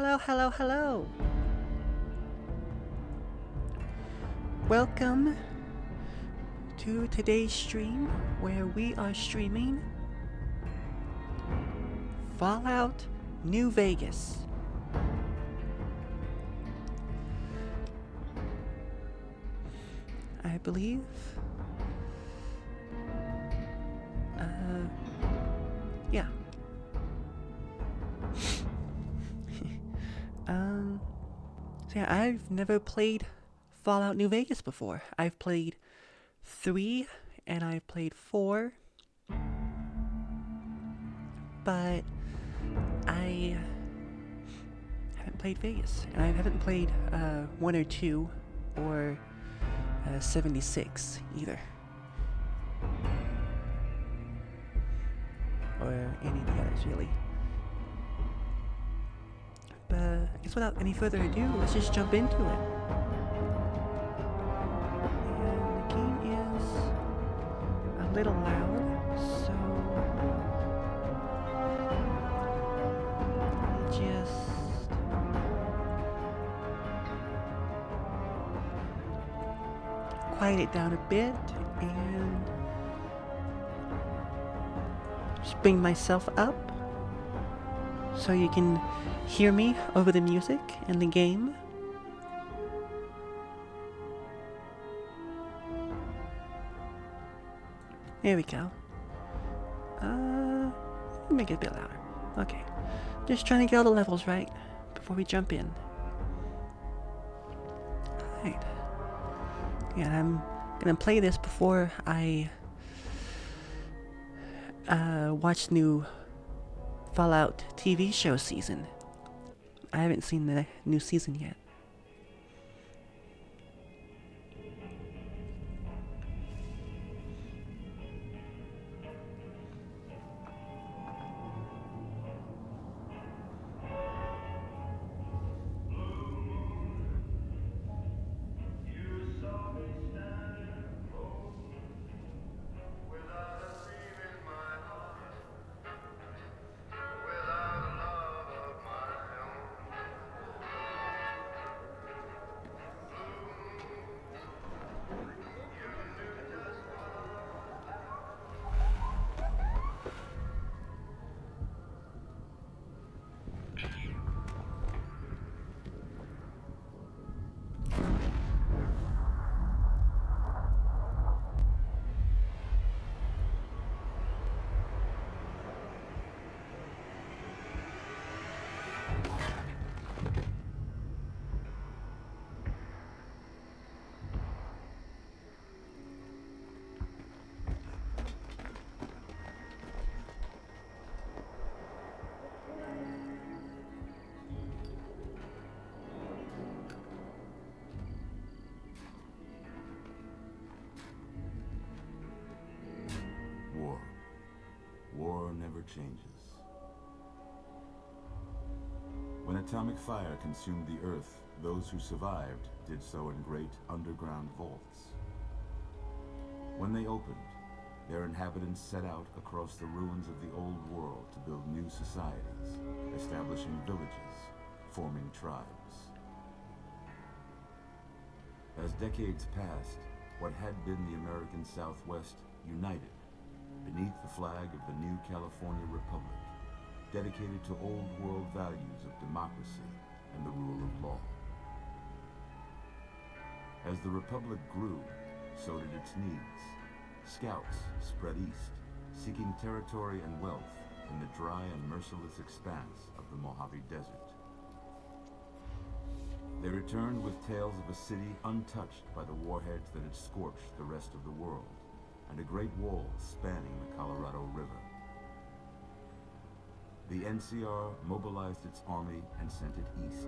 Hello, hello, hello. Welcome to today's stream where we are streaming Fallout New Vegas. I believe. Yeah. So yeah, I've never played Fallout New Vegas before. I've played 3 and I've played 4, but I haven't played Vegas. And I haven't played 1 or 2 or 76 either. Or any of the others, really. But I guess without any further ado, let's just jump into it. And the game is a little loud, so just quiet it down a bit and just bring myself up so you can hear me over the music and the game. There we go. Make it a bit louder. Okay. Just trying to get all the levels right before we jump in. Alright. Yeah, I'm gonna play this before I watch the new Fallout TV show season. I haven't seen the new season yet. War never changes. When atomic fire consumed the Earth, those who survived did so in great underground vaults. When they opened, their inhabitants set out across the ruins of the old world to build new societies, establishing villages, forming tribes. As decades passed, what had been the American Southwest united beneath the flag of the new California Republic, dedicated to old world values of democracy and the rule of law. As the Republic grew, so did its needs. Scouts spread east, seeking territory and wealth in the dry and merciless expanse of the Mojave Desert. They returned with tales of a city untouched by the warheads that had scorched the rest of the world, and a great wall spanning the Colorado River. The NCR mobilized its army and sent it east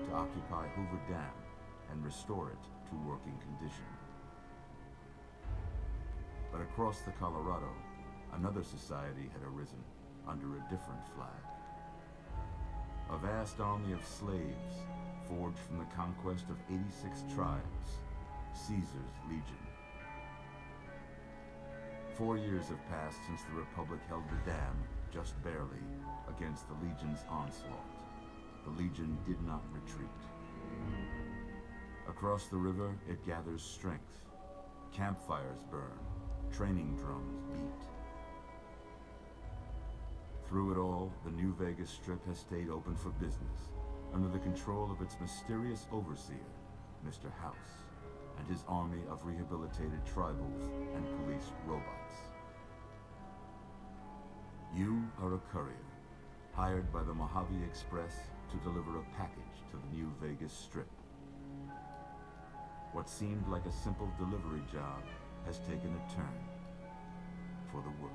to occupy Hoover Dam and restore it to working condition. But across the Colorado, another society had arisen under a different flag. A vast army of slaves forged from the conquest of 86 tribes, Caesar's Legion. 4 years have passed since the Republic held the dam, just barely, against the Legion's onslaught. the Legion did not retreat. Across the river, it gathers strength. Campfires burn, training drums beat. Through it all, the New Vegas Strip has stayed open for business, under the control of its mysterious overseer, Mr. House, and his army of rehabilitated tribals and police robots. You are a courier, hired by the Mojave Express to deliver a package to the New Vegas Strip. What seemed like a simple delivery job has taken a turn for the worse.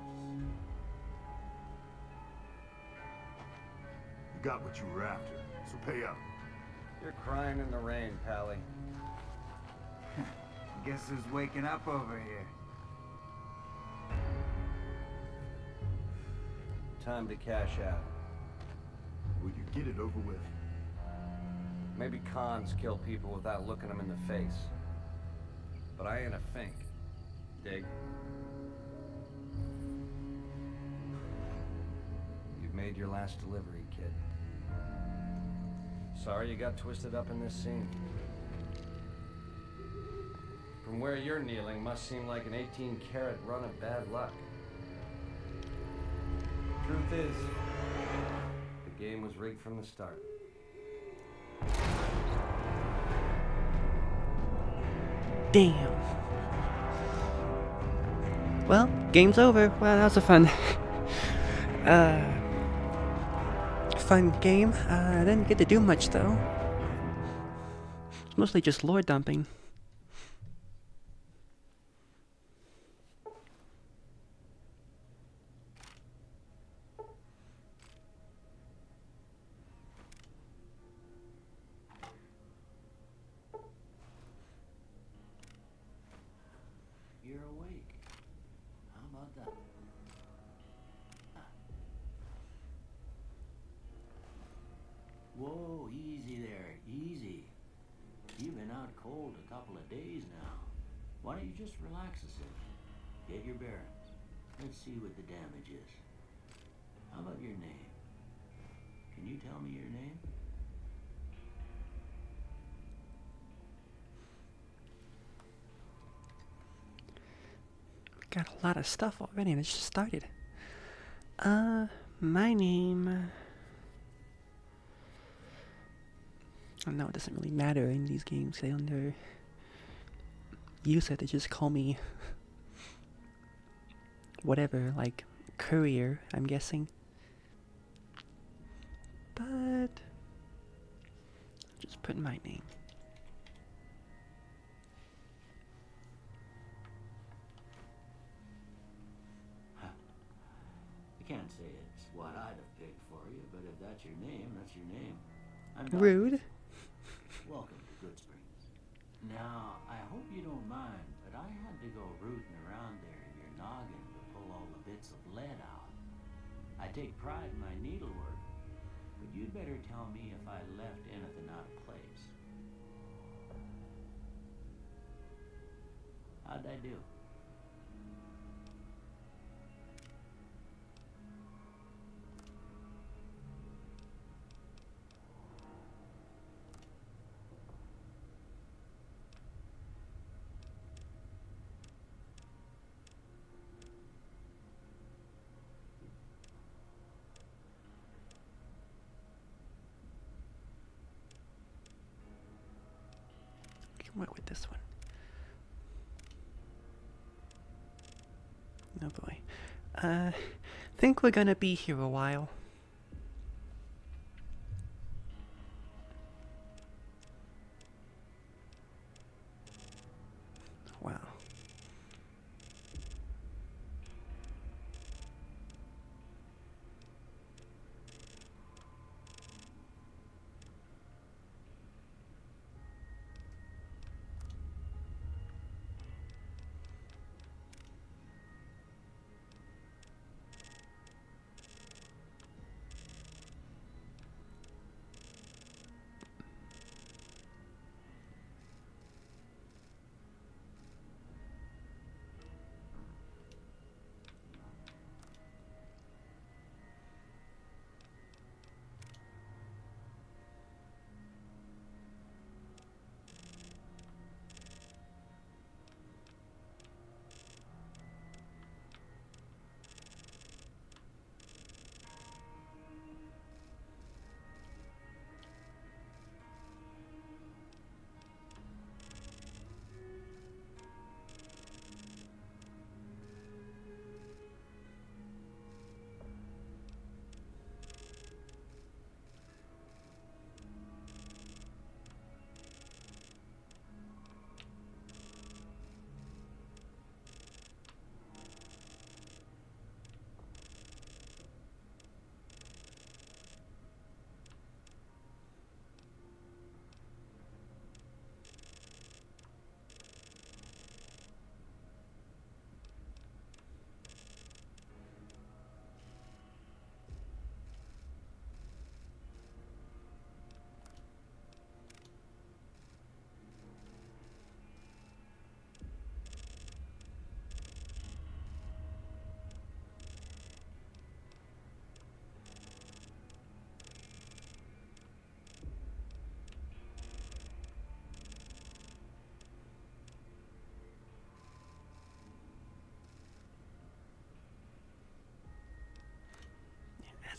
You got what you were after, so pay up. You're crying in the rain, Pally. Guess who's waking up over here? Time to cash out. Will you get it over with? Maybe cons kill people without looking them in the face. But I ain't a fink. Dig? You've made your last delivery, kid. Sorry you got twisted up in this scene. From where you're kneeling must seem like an 18-carat run of bad luck. Truth is, the game was rigged from the start. Damn. Well, game's over. Well, that was a fun game. I didn't get to do much though. It's mostly just lore dumping. You're awake. How about that? Whoa, easy there, easy. You've been out cold a couple of days now. Why don't you just relax a second? Get your bearings. Let's see what the damage is. How about your name? Can you tell me your name? Got a lot of stuff already and it just started. My name... I know it doesn't really matter in these games. They under use it to just call me whatever, like Courier, I'm guessing. But just put my name. I can't say it's what I'd have picked for you, but if that's your name, that's your name. I'm Rude. Welcome to Good Springs. Now, I hope you don't mind, but I had to go rooting around there in your noggin to pull all the bits of lead out. I take pride in my needlework, but you'd better tell me if I left anything out of place. How'd I do? What with this one? Oh boy. Think we're gonna be here a while. Wow.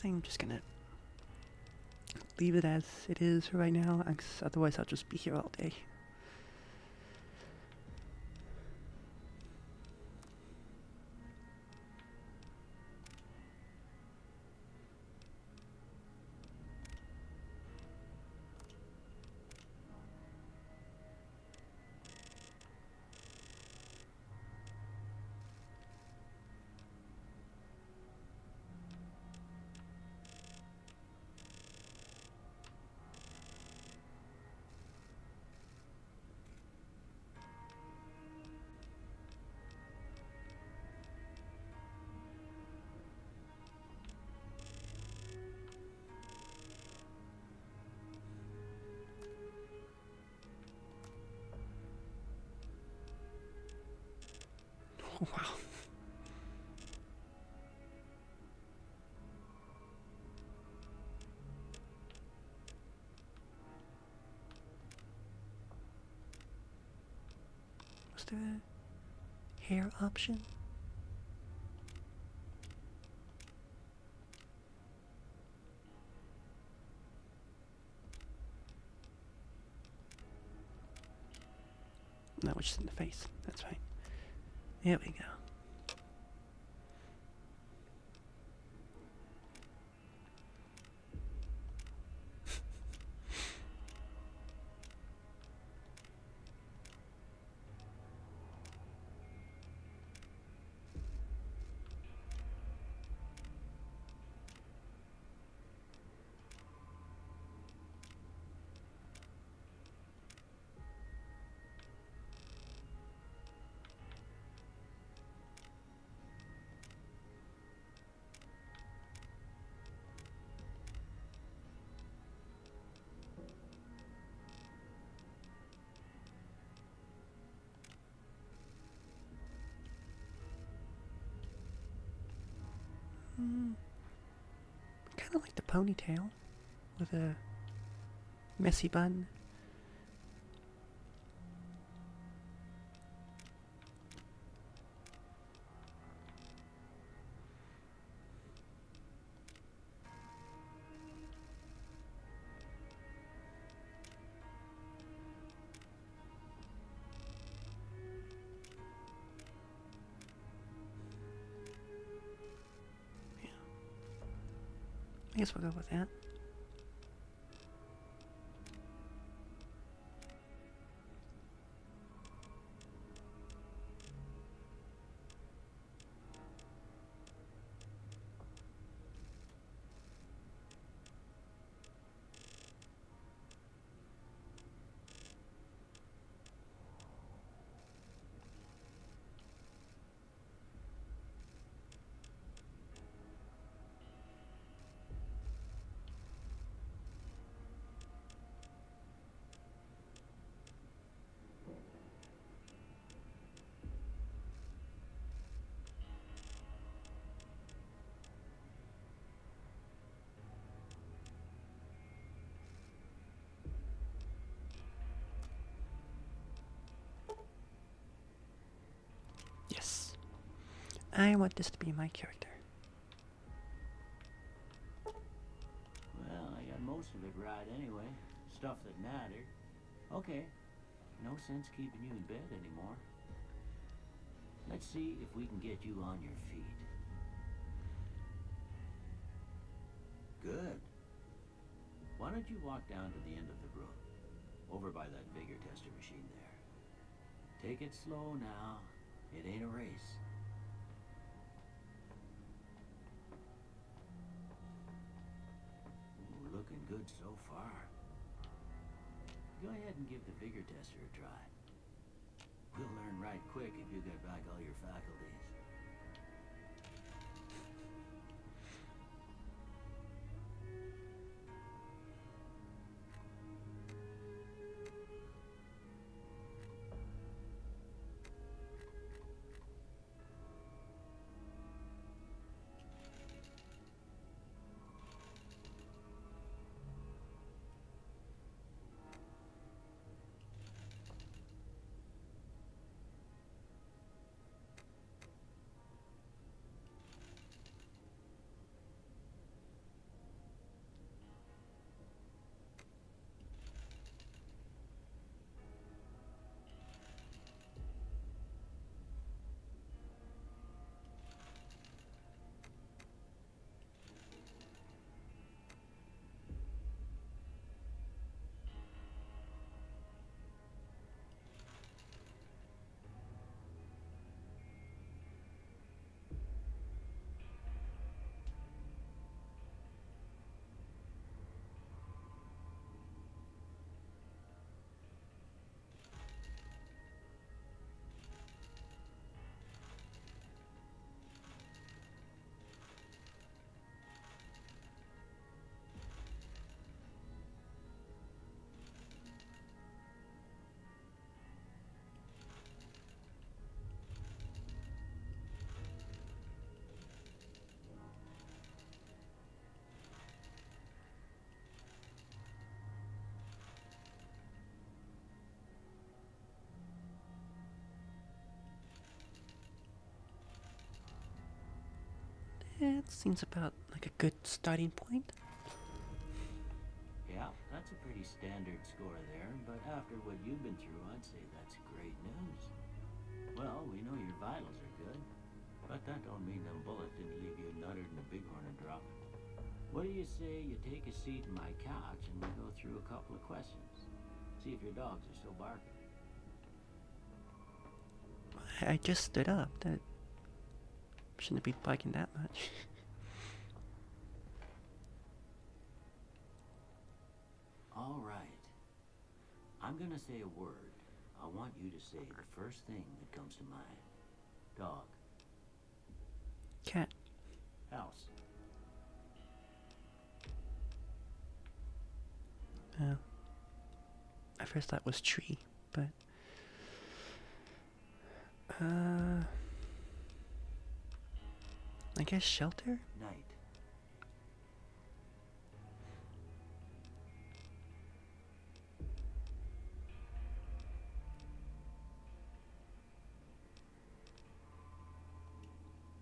I'm just gonna leave it as it is right now, 'cause otherwise I'll just be here all day. Oh, wow. Was there a hair option? No, it's just in the face. That's right. There we go. Kind of like the ponytail with a messy bun. I guess we'll go with that. Yes. I want this to be my character. Well, I got most of it right anyway. Stuff that mattered. Okay. No sense keeping you in bed anymore. Let's see if we can get you on your feet. Good. Why don't you walk down to the end of the room? Over by that vigor tester machine there. Take it slow now. It ain't a race. Ooh, looking good so far. Go ahead and give the vigor tester a try. We'll learn right quick if you get back all your faculties. Yeah, it seems about like a good starting point. Yeah, that's a pretty standard score there, but after what you've been through, I'd say that's great news. Well, we know your vitals are good, but that don't mean them bullets didn't leave you nuttered in a bighorn and drop it. What do you say you take a seat in my couch and we go through a couple of questions? See if your dogs are still barking. I just stood up. That shouldn't be biking that much. All right. I'm gonna say a word. I want you to say the first thing that comes to mind. Dog. Cat. House. I first thought was tree, but I guess shelter? Night.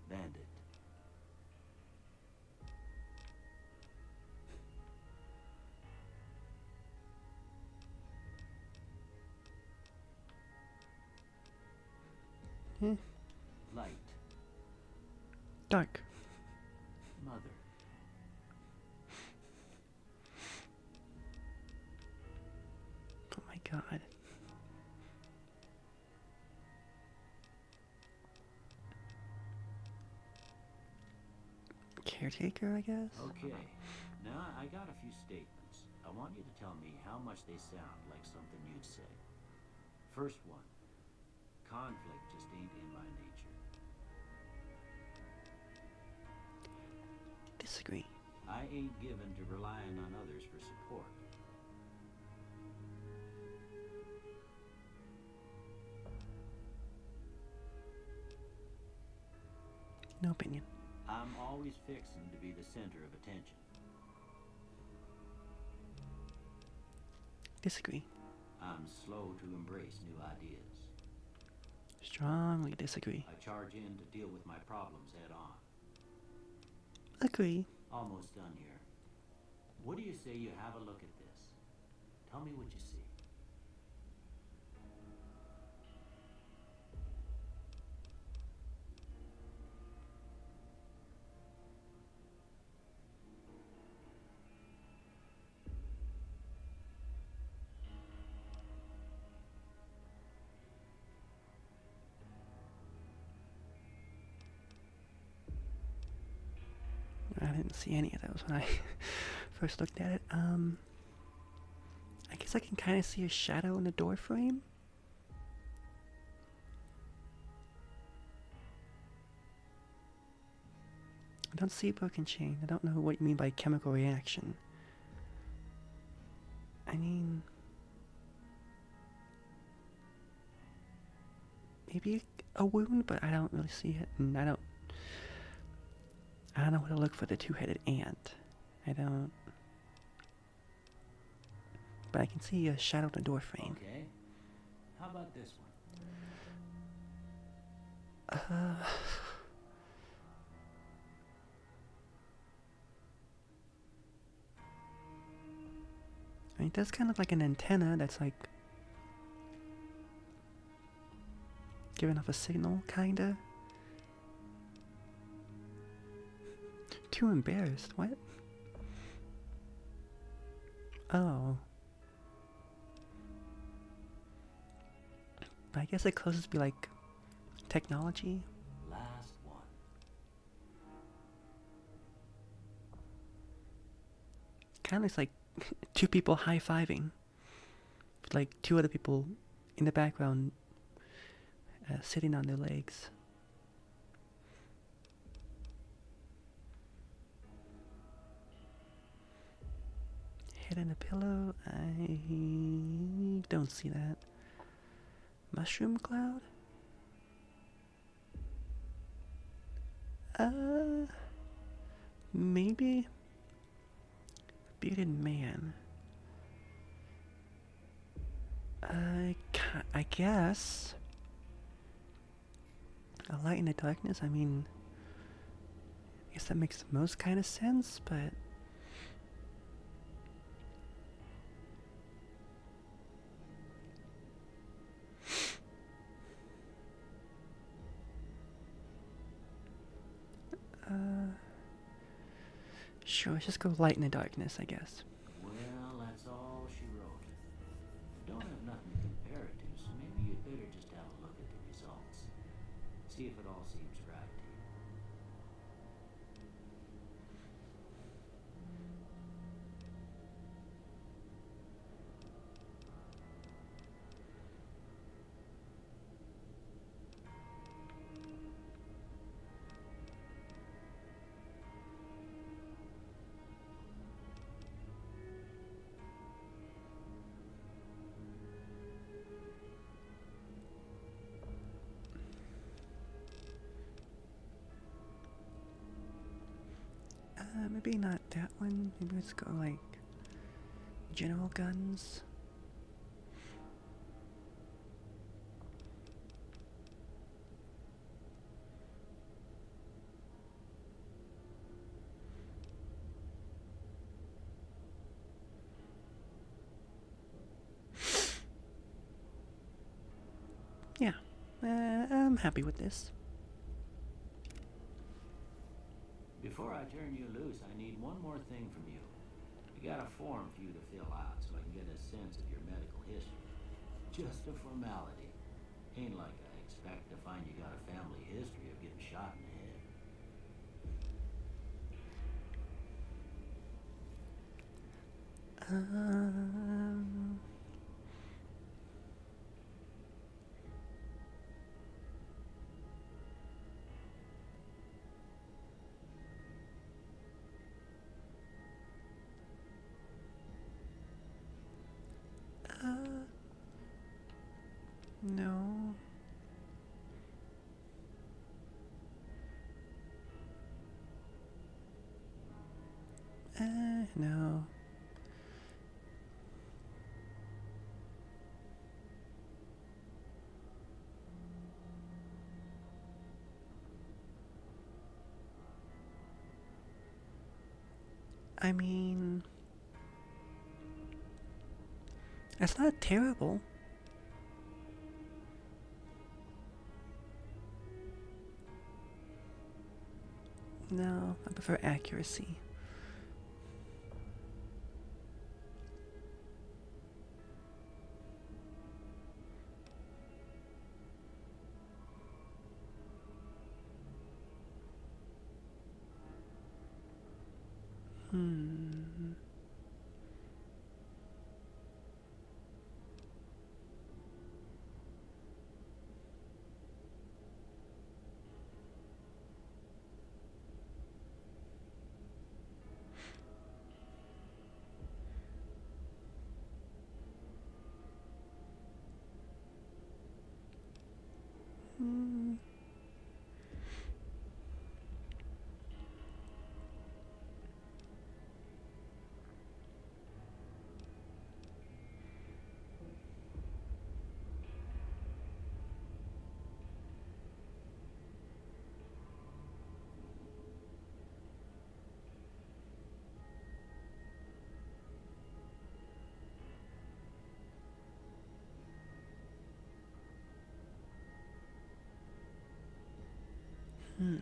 Bandit. Eh, Light. dark. Mother. Oh my god. Caretaker, I guess? Okay. Now, I got a few statements. I want you to tell me how much they sound like something you'd say. First one. Conflict just ain't in my nature. Disagree. I ain't given to relying on others for support. No opinion. I'm always fixing to be the center of attention. Disagree. I'm slow to embrace new ideas. Strongly disagree. I charge in to deal with my problems head on. Agree. Almost done here. What do you say you have a look at this? Tell me what you see. I didn't see any of those when I first looked at it. I guess I can kind of see a shadow in the door frame. I don't see a broken chain. I don't know what you mean by chemical reaction. I mean, maybe a wound, but I don't really see it, and I don't know where to look for the two-headed ant. I don't. But I can see a shadow in the door frame. Okay. How about this one? I mean, it does kind of look like an antenna that's like giving off a signal, kinda. Too embarrassed. What? Oh. I guess it closest be like technology. Last one. Kind of looks like two people high-fiving. With like two other people in the background sitting on their legs. Head in a pillow. I don't see that. Mushroom cloud? Maybe. Bearded man. I guess. A light in the darkness? I mean, I guess guess that makes the most kind of sense, but sure, let's just go light in the darkness, I guess. Well, that's all she wrote. I don't have nothing to compare it to, so maybe you'd better just have a look at the results. See if it all seems right to you. Maybe not that one. Maybe let's go like general guns. Yeah, I'm happy with this. Before I turn you loose, I need one more thing from you. I got a form for you to fill out so I can get a sense of your medical history. Just a formality. Ain't like I expect to find you got a family history of getting shot in the head. No. No. I mean, that's not terrible. No, I prefer accuracy. Hmm. Hmm. Hmm.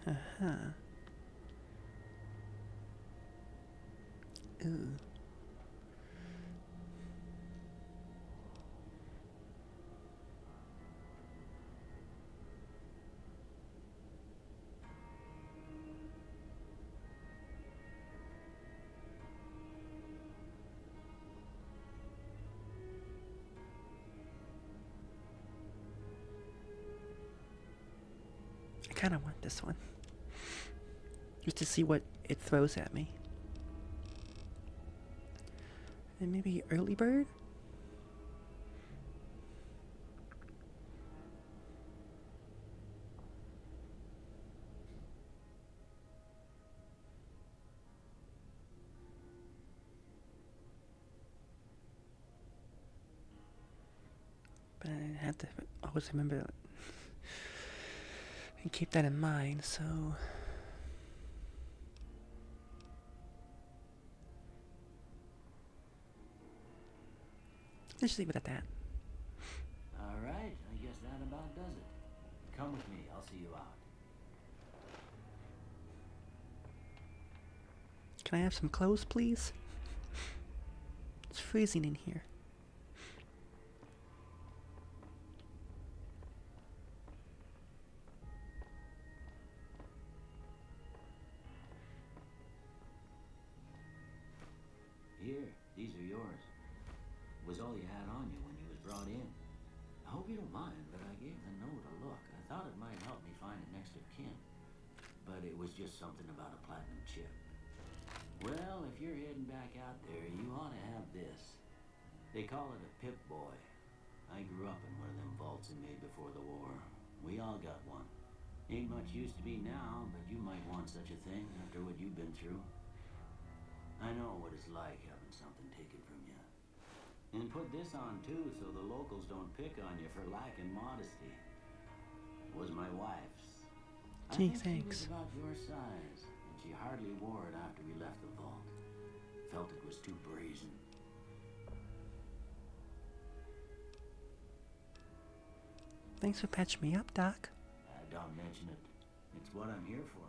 Uh-huh. Ooh. I kind of want this one. Just to see what it throws at me. And maybe early bird? have to always remember and keep that in mind, so... Let's just leave it at that. Alright, I guess that about does it. Come with me, I'll see you out. Can I have some clothes, please? It's freezing in here. Here, these are yours. It was all you had on you when you was brought in. I hope you don't mind, but I gave the note a look. I thought it might help me find a next of kin. But it was just something about a platinum chip. Well, if you're heading back out there, you ought to have this. They call it a Pip-Boy. I grew up in one of them vaults they made before the war. We all got one. Ain't much use to me now, but you might want such a thing after what you've been through. I know what it's like having something taken from you. And put this on too, so the locals don't pick on you for lacking modesty. It was my wife's. Gee, I think thanks. she was about your size, and she hardly wore it after we left the vault. Felt it was too brazen. Thanks for patching me up, Doc. Don't mention it. It's what I'm here for.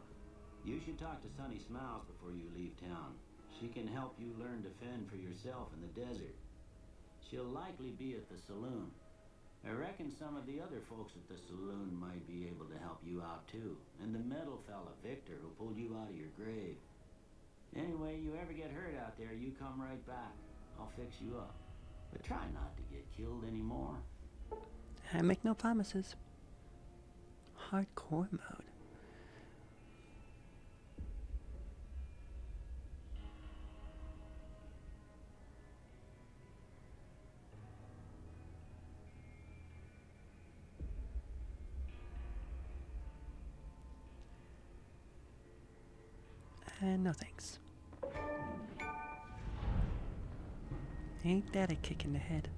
You should talk to Sunny Smiles before you leave town. She can help you learn to fend for yourself in the desert. She'll likely be at the saloon. I reckon some of the other folks at the saloon might be able to help you out too. And the metal fella, Victor, who pulled you out of your grave. Anyway, you ever get hurt out there, you come right back. I'll fix you up. But try not to get killed anymore. I make no promises. Hardcore mode. And no thanks. Ain't that a kick in the head?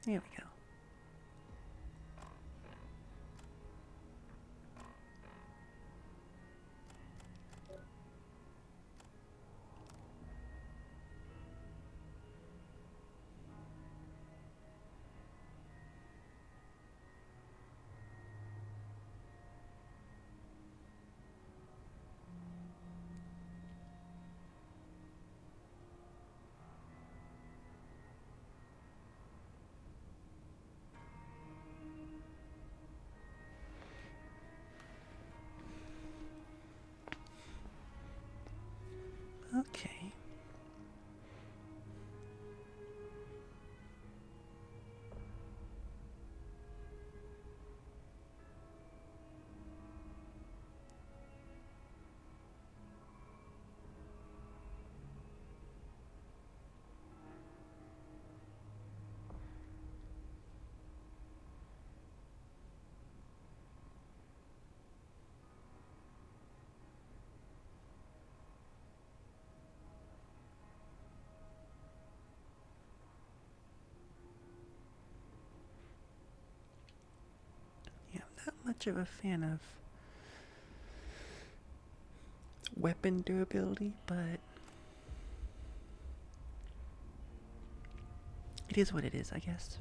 Here we go. Okay. Not much of a fan of weapon durability, but it is what it is, I guess.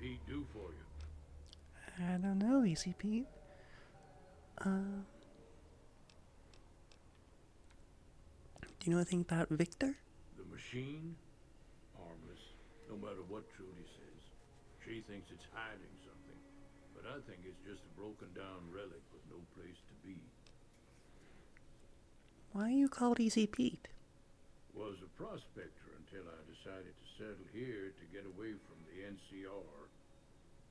Pete do for you? I don't know, Easy Pete. Do you know anything about Victor? The machine? Harmless, no matter what Trudy says. She thinks it's hiding something, but I think it's just a broken down relic with no place to be. Why are you called Easy Pete? Was a prospector until I decided to settle here to get away from the NCR.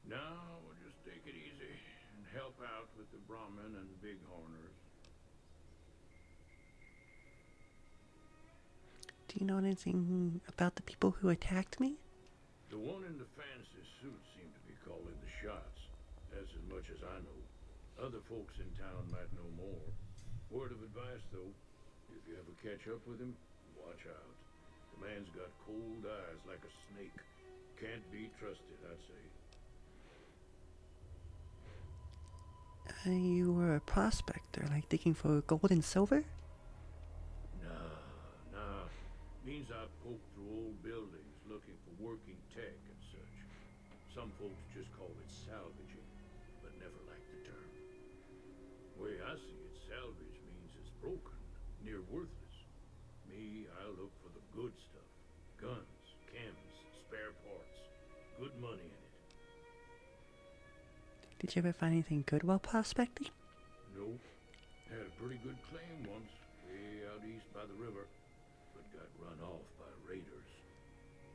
Now we'll just take it easy and help out with the Brahmin and Bighorners. Do you know anything about the people who attacked me? The one in the fancy suit seemed to be calling the shots. That's as much as I know. Other folks in town might know more. Word of advice, though, if you ever catch up with him, watch out. The man's got cold eyes like a snake. Can't be trusted, I'd say. You were a prospector, like digging for gold and silver? Nah. Means I poke through old buildings looking for working tech and such. Some folks just call it salvaging, but never liked the term. Way I see it, salvage means it's broken, near worthless. Me, I look for the good stuff. Guns, chems, spare parts. Good money in it. Did you ever find anything good while prospecting? Nope. Had a pretty good claim once, way out east by the river, but got run off by raiders.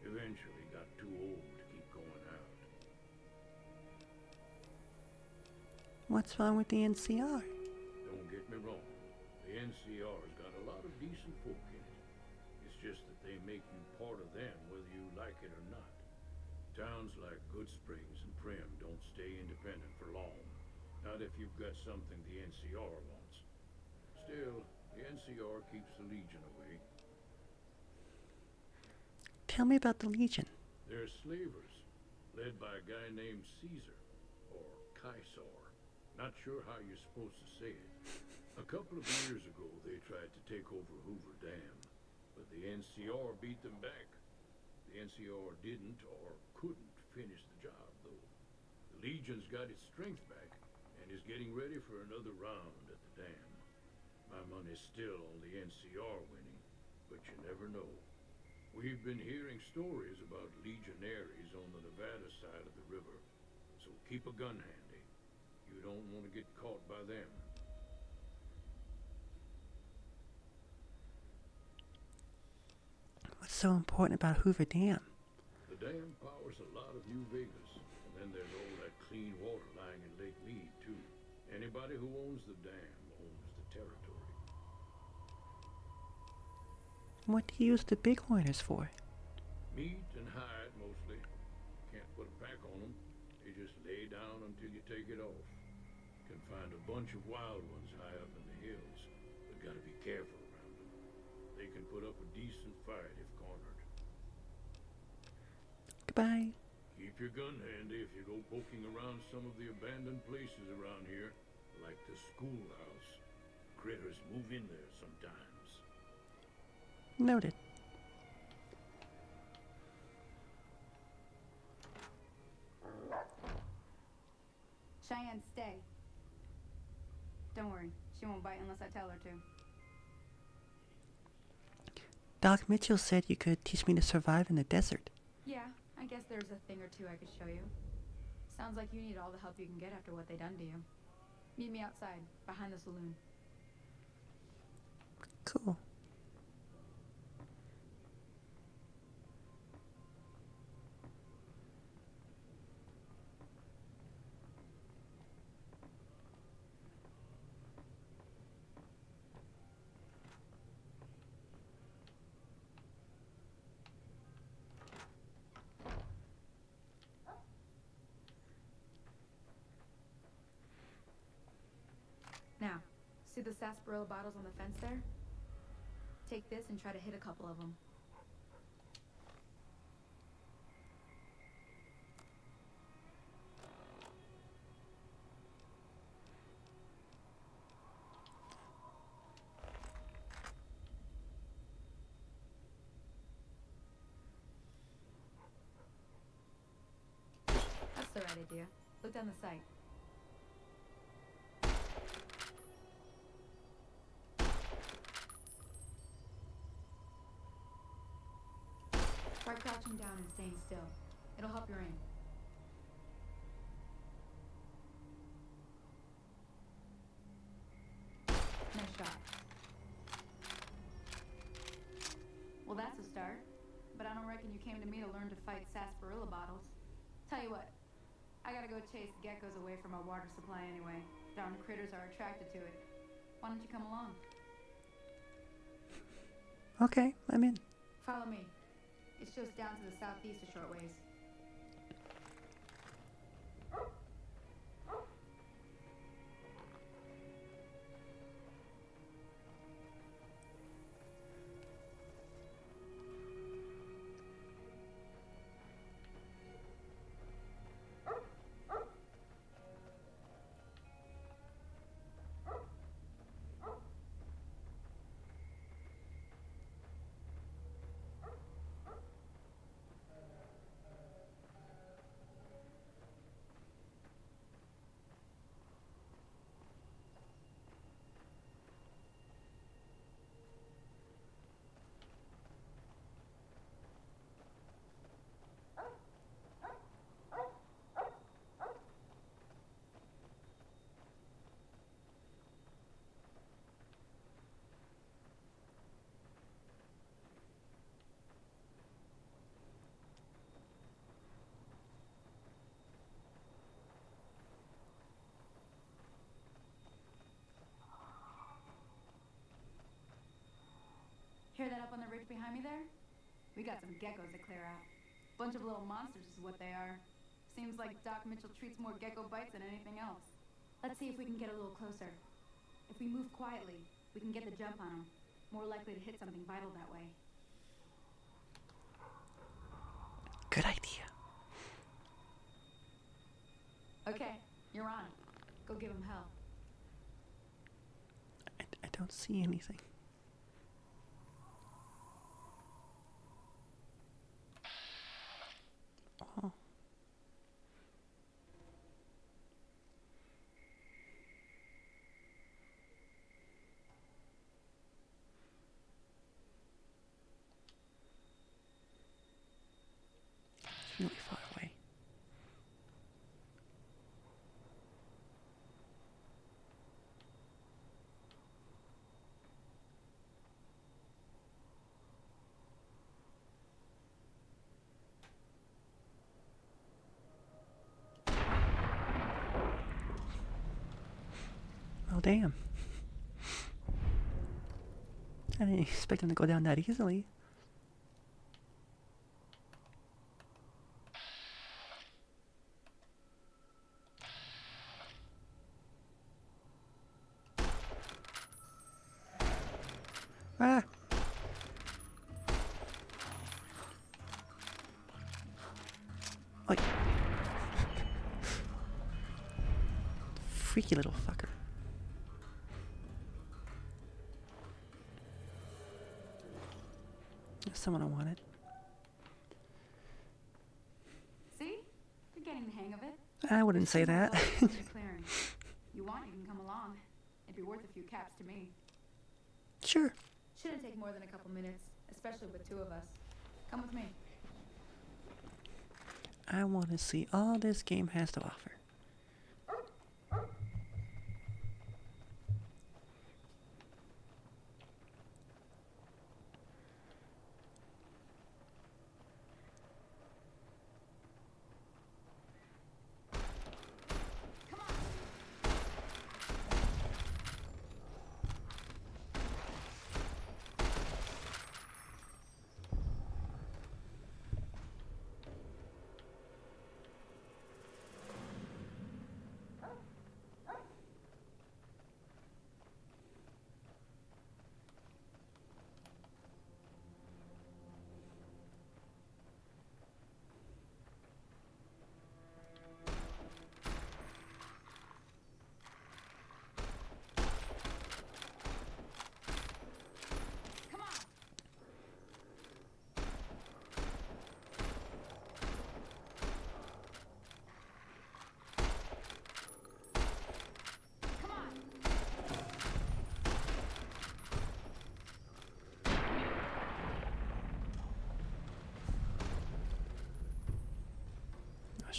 Eventually got too old to keep going out. What's wrong with the NCR? Don't get me wrong. The NCR's got a lot of decent folk in it. It's just that they make you part of them whether you like it or not. Towns like Goodsprings and Primm don't stay independent for long. Not if you've got something the NCR wants. Still, the NCR keeps the Legion away. Tell me about the Legion. They're slavers, led by a guy named Caesar, or Caesar. Not sure how you're supposed to say it. A couple of years ago, they tried to take over Hoover Dam, but the NCR beat them back. The NCR didn't or couldn't finish the job, though. The Legion's got its strength back and is getting ready for another round at the dam. My money's still on the NCR winning, but you never know. We've been hearing stories about legionaries on the Nevada side of the river, so keep a gun handy. You don't want to get caught by them. What's so important about Hoover Dam? The dam powers a lot of New Vegas, and then there's all that clean water lying in Lake Mead, too. Anybody who owns the dam owns the territory. What do you use the Bighorners for? Meat and hide, mostly. Can't put a pack on them. They just lay down until you take it off. Can find a bunch of wild ones high up in the hills, but gotta be careful around them. They can put up a decent fight if cornered. Goodbye. Keep your gun handy if you go poking around some of the abandoned places around here, like the schoolhouse. Critters move in there sometimes. Noted. Cheyenne, stay. Don't worry, she won't bite unless I tell her to. Doc Mitchell said you could teach me to survive in the desert. Yeah, I guess there's a thing or two I could show you. Sounds like you need all the help you can get after what they done to you. Meet me outside, behind the saloon. Cool. Now, see the sarsaparilla bottles on the fence there? Take this and try to hit a couple of them. right idea. Look down the sight. Try crouching down and staying still. It'll help your aim. Nice shot. Well, that's a start. But I don't reckon you came to me to learn to fight sarsaparilla bottles. Tell you what, I gotta go chase geckos away from our water supply anyway. Darn critters are attracted to it. Why don't you come along? Okay, I'm in. Follow me. It's just down to the southeast a short ways. Hear that up on the ridge behind me there? We got some geckos to clear out. Bunch of little monsters is what they are. Seems like Doc Mitchell treats more gecko bites than anything else. Let's see if we can get a little closer. If we move quietly, we can get the jump on them. More likely to hit something vital that way. Good idea. Okay, you're on. Go give them hell. I don't see anything. Oh. It's really far away. Oh, damn. I didn't expect him to go down that easily. Ah! Oi. Freaky little fucker. There's someone I wanted. See? You're getting the hang of it. I wouldn't say that. Clearing. You want, you can come along. It'd be worth a few caps to me. Sure. Shouldn't take more than a couple minutes, especially with two of us. Come with me. I want to see all this game has to offer.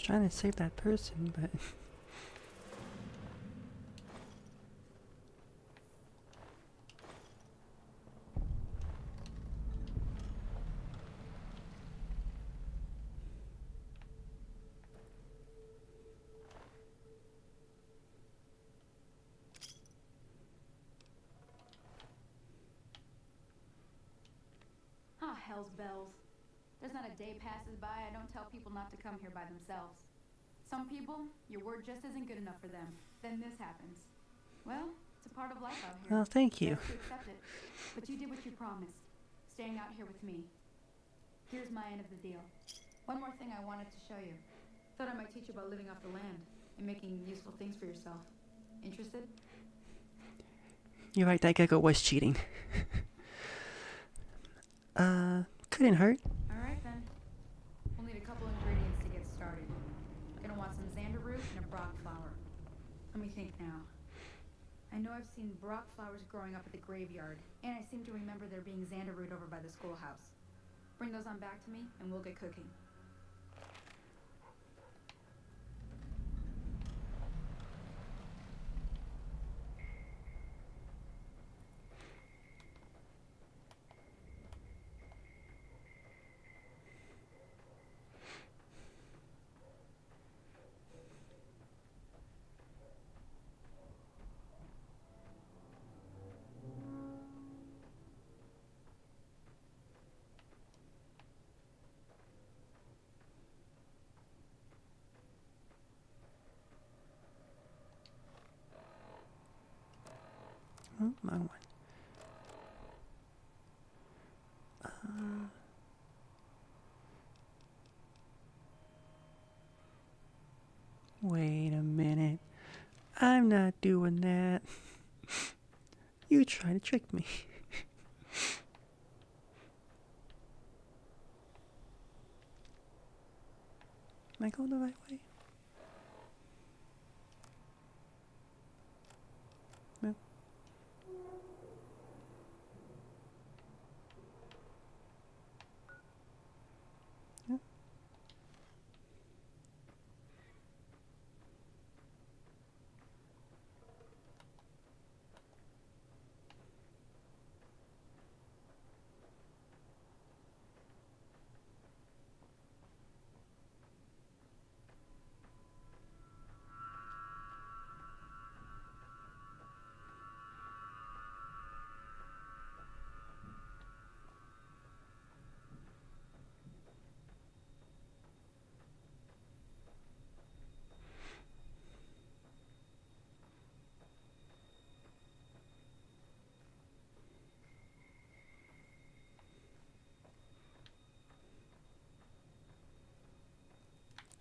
trying to save that person, but Ah, hell's bells. There's not a day passes by I don't tell people not to come here by themselves. Some people, your word just isn't good enough for them. Then this happens. Well, it's a part of life out here. well, thank you. have to accept it. But you did what you promised, staying out here with me. Here's my end of the deal. One more thing I wanted to show you. Thought I might teach you about living off the land and making useful things for yourself. Interested? You're right, that gecko was cheating. Couldn't hurt. Alright then. We'll need a couple ingredients to get started. Gonna want some xander root and a brock flower. Let me think now. I know I've seen brock flowers growing up at the graveyard, and I seem to remember there being xander root over by the schoolhouse. Bring those on back to me, and we'll get cooking. Oh, wrong one. Wait a minute. I'm not doing that. You try to trick me. Am I going the right way? No. Yeah.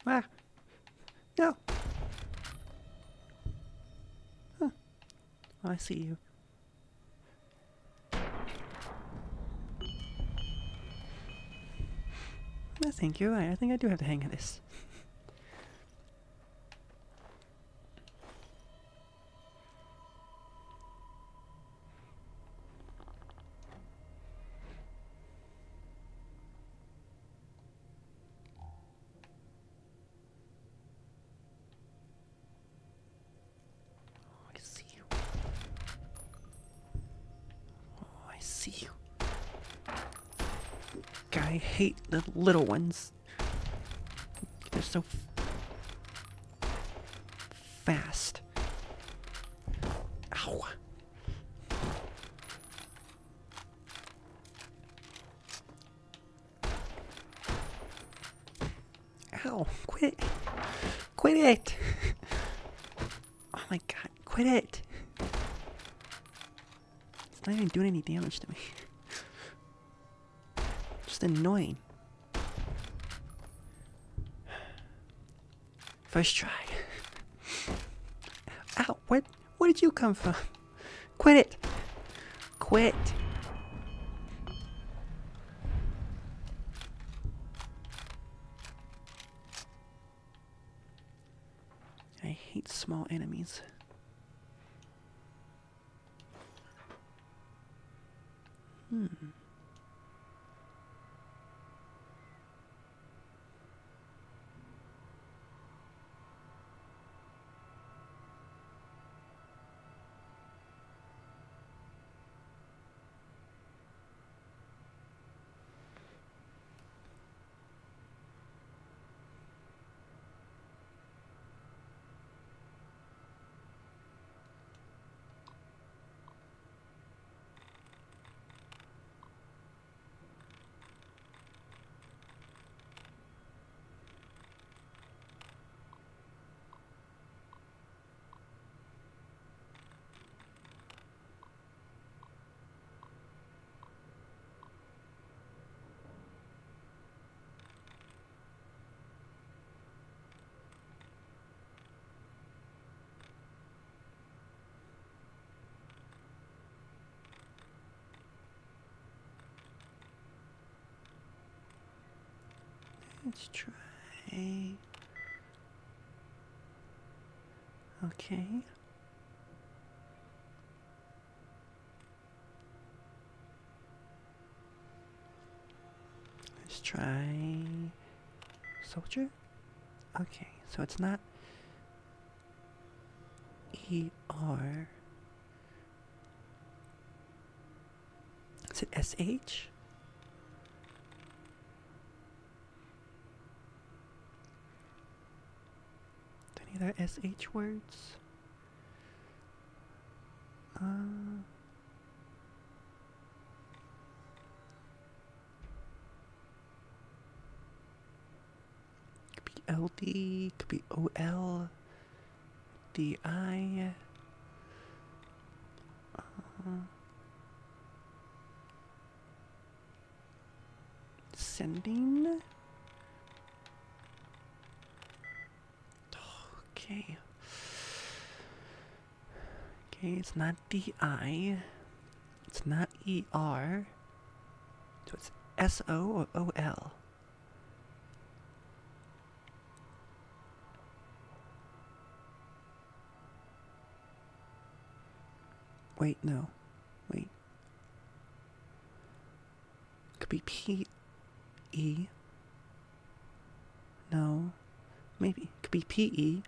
Ah. No. Huh. Oh, I see you. I think you're right. I think I do have the hang of this. Oh, I see you. Oh, I see you. God, I hate the little ones. They're so fast. Ow. Ow. Quit it. Quit it. Oh my god. Quit it. It's not even doing any damage to me. Just annoying. First try. Ow, where did you come from? Quit it. Quit. I hate small enemies. Let's try. Okay. Let's try soldier. Okay, so it's not ER. Is it SH? Any other SH words? Could be LD, could be OL, DI. Sending. Okay. Okay, it's not DI. It's not ER. So it's SO or OL. Wait, no. Wait. Could be PE. No. Maybe. Could be PE.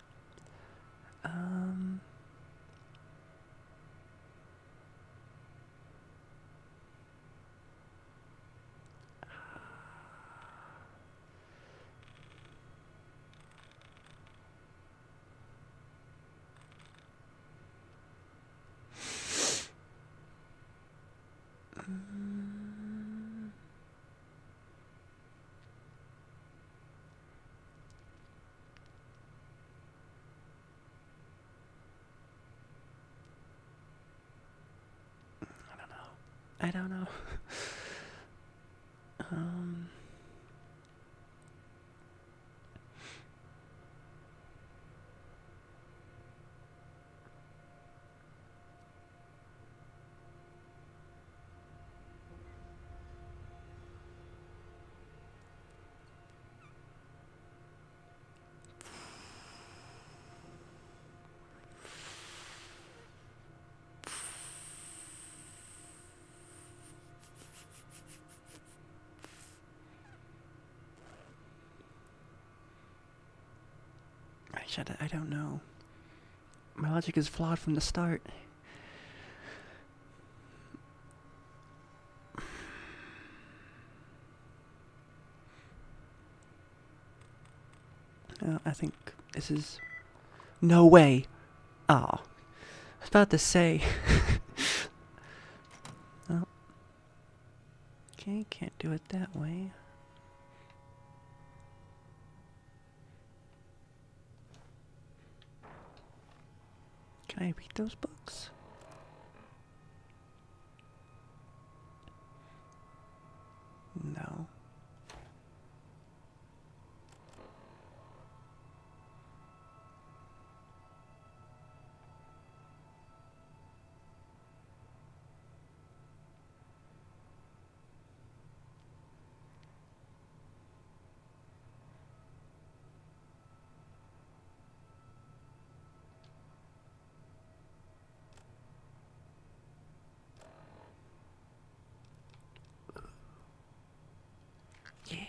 I don't know. I don't know. My logic is flawed from the start. I think this is... No way! Oh. I was about to say. Oh. Okay, can't do it that way. Can I read those books? No. Yeah.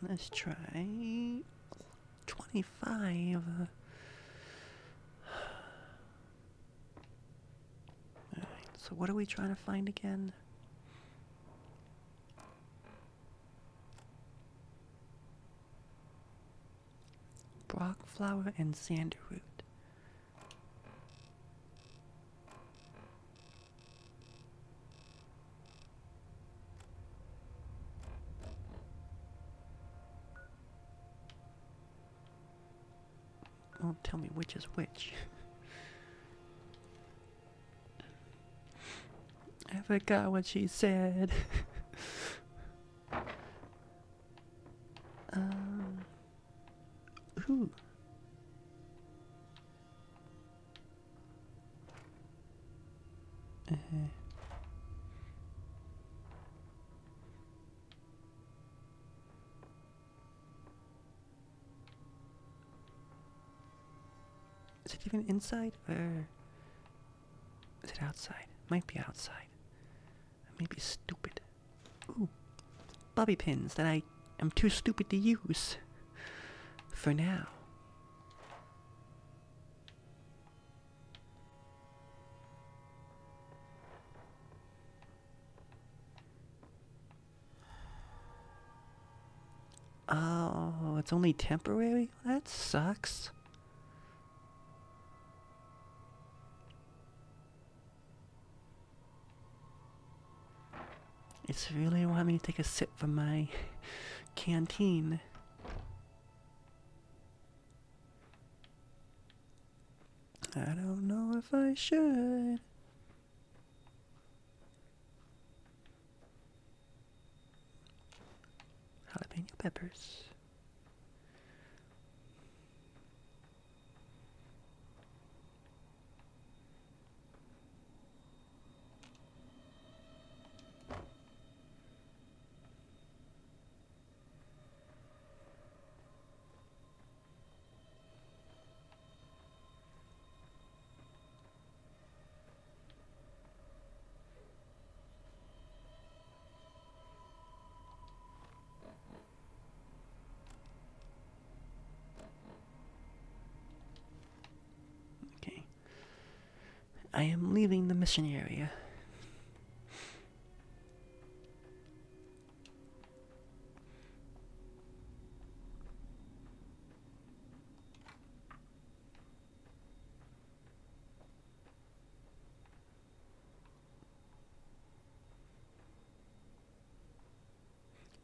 Let's try 25. Alright, so what are we trying to find again? Brock flower and sandalwood. Don't tell me which is which. I forgot what she said. Ooh. Is it even inside or is it outside? Might be outside. I may be stupid. Ooh, bobby pins that I am too stupid to use. For now. Oh, it's only temporary? That sucks. It's really want me to take a sip from my canteen. I don't know if I should. Jalapeno peppers. Okay. I am leaving the mission area.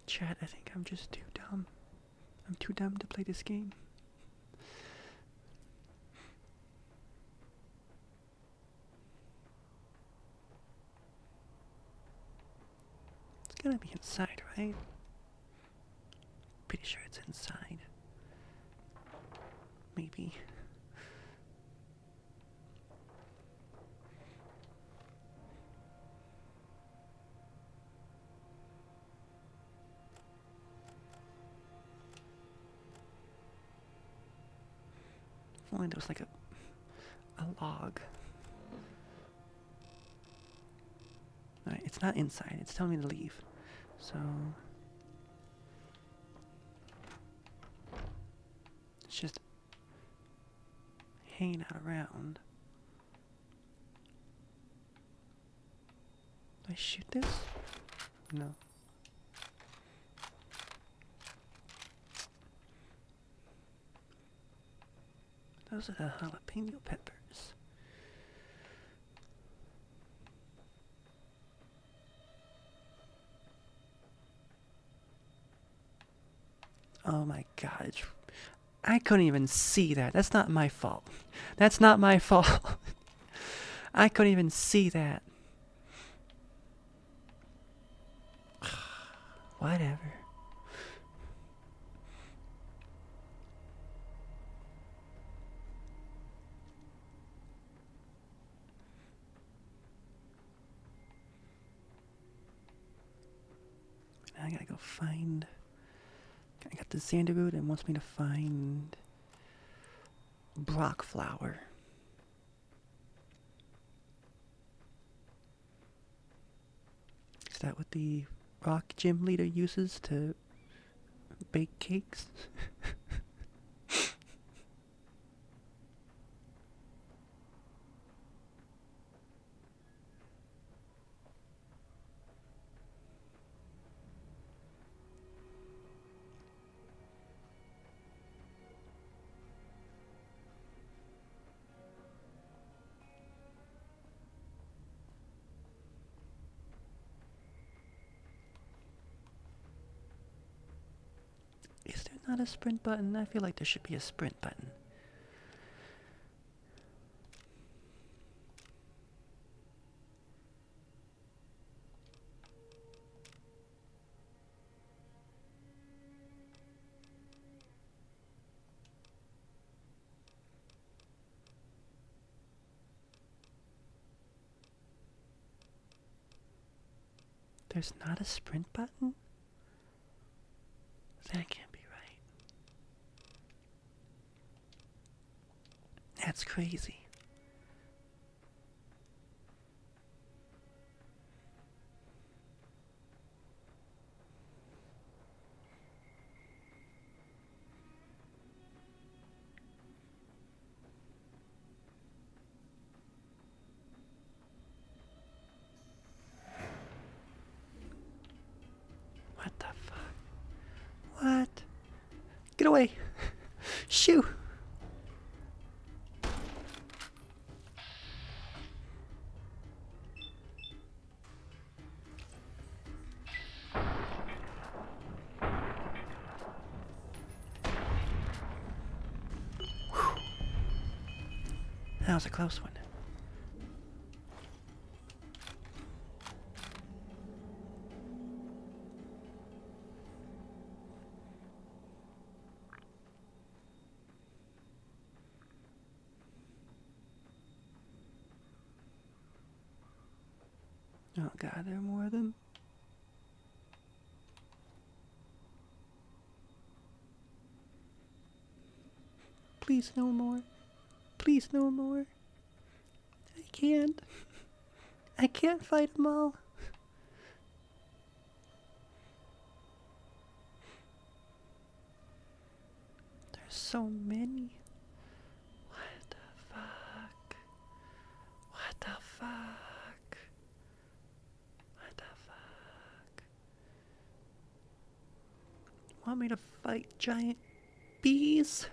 Chat, I think I'm just too dumb. I'm too dumb to play this game. It's gotta be inside, right? Pretty sure it's inside. Maybe. If only there was like a log. Alright, it's not inside. It's telling me to leave. So it's just hanging out around. Do I shoot this? No. Those are the jalapeno peppers. Oh my god. I couldn't even see that. That's not my fault. That's not my fault. I couldn't even see that. Whatever. Now I gotta go find. I got the Xanderwood and wants me to find Brock flower. Is that what the rock gym leader uses to bake cakes? Is there not a sprint button? I feel like there should be a sprint button. There's not a sprint button? That can't be right. That's crazy. What the fuck? What? Get away! Shoo! That was a close one. Oh god, there are more of them. Please no more. Please no more. I can't. I can't fight them all. There's so many. What the fuck? What the fuck? What the fuck? Want me to fight giant bees?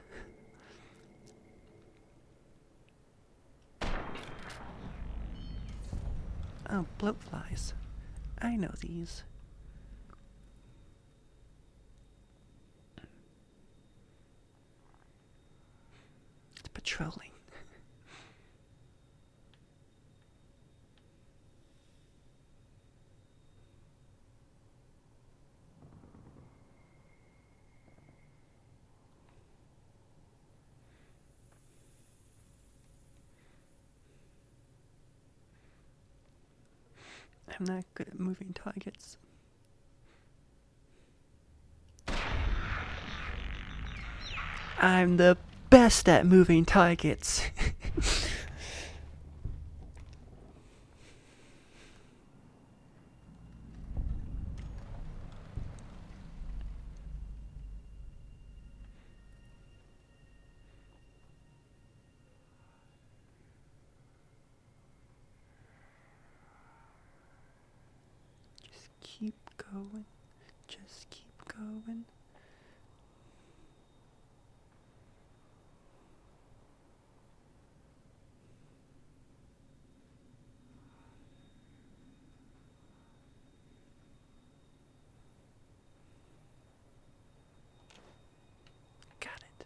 Oh, bloatflies. I know these. It's patrolling. I'm not good at moving targets. I'm the best at moving targets. Just keep going. Just keep going. Got it.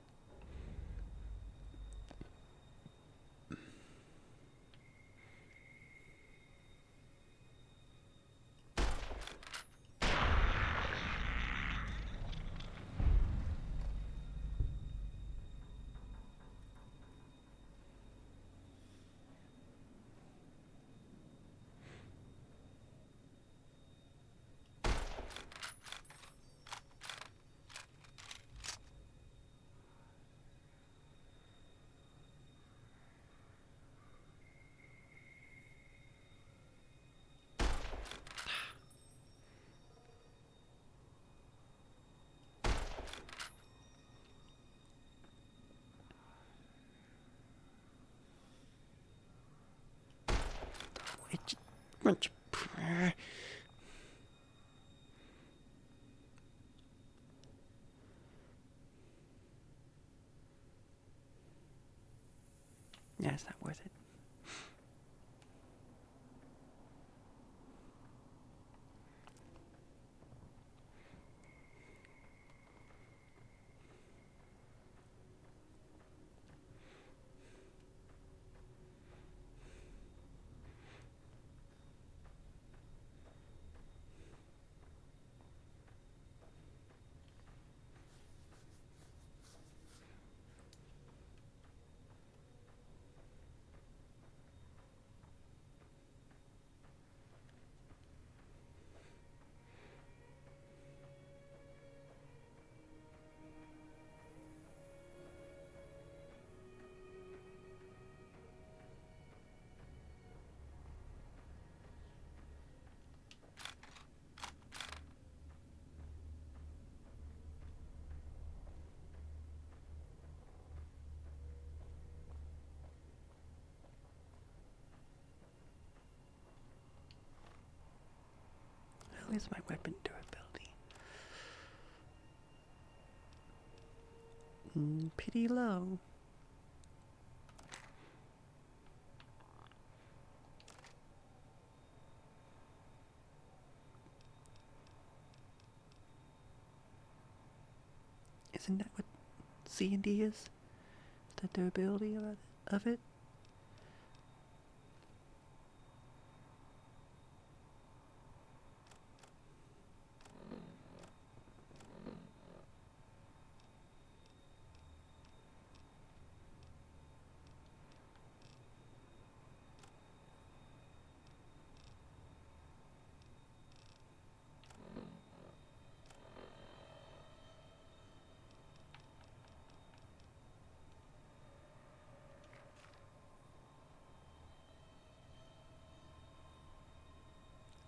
Yeah, it's not worth it. hell is my weapon durability? Pretty low. Isn't that what C&D is? The durability of it?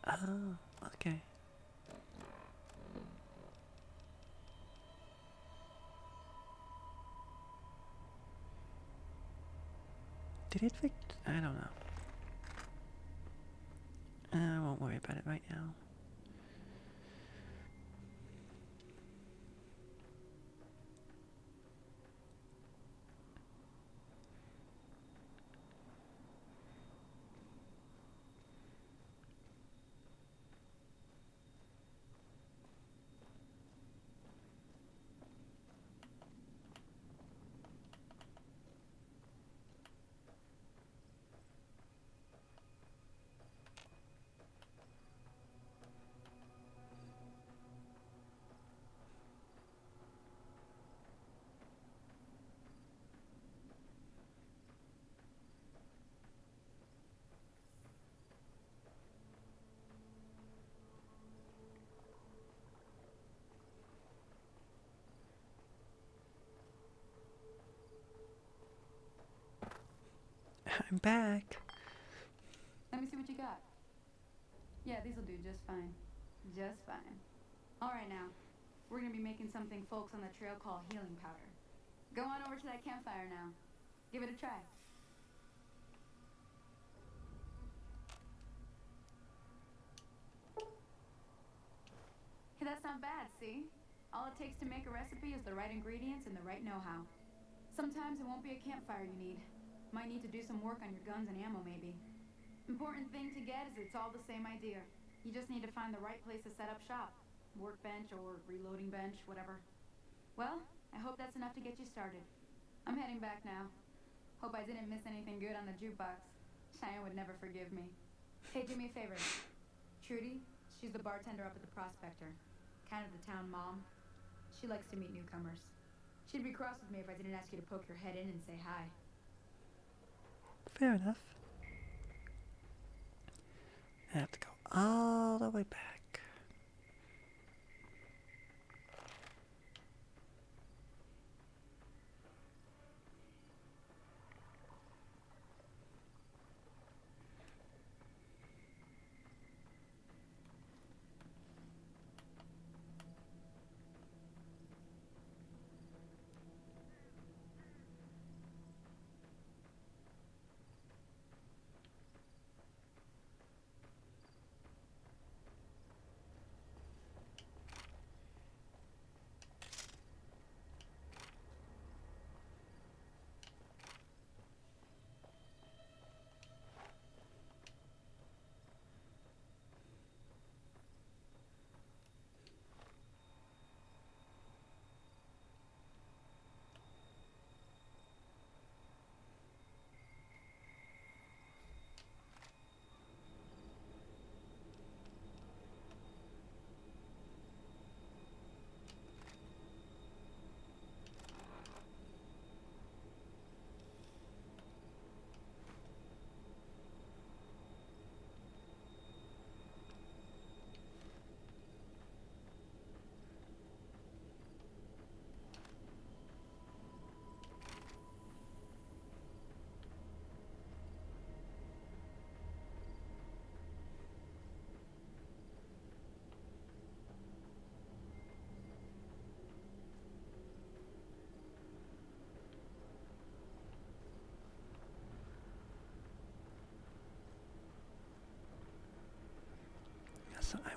Oh, okay. Did it fix? I don't know. I won't worry about it right now. I'm back. Let me see what you got. Yeah, these'll do just fine. Just fine. Alright now, we're gonna be making something folks on the trail call healing powder. Go on over to that campfire now. Give it a try. Hey, that's not bad, see? All it takes to make a recipe is the right ingredients and the right know-how. Sometimes it won't be a campfire you need. Might need to do some work on your guns and ammo, maybe. Important thing to get is it's all the same idea. You just need to find the right place to set up shop. Workbench or reloading bench, whatever. Well, I hope that's enough to get you started. I'm heading back now. Hope I didn't miss anything good on the jukebox. Cheyenne would never forgive me. Hey, do me a favor. Trudy, she's the bartender up at the Prospector. Kind of the town mom. She likes to meet newcomers. She'd be cross with me if I didn't ask you to poke your head in and say hi. Fair enough. I have to go all the way back.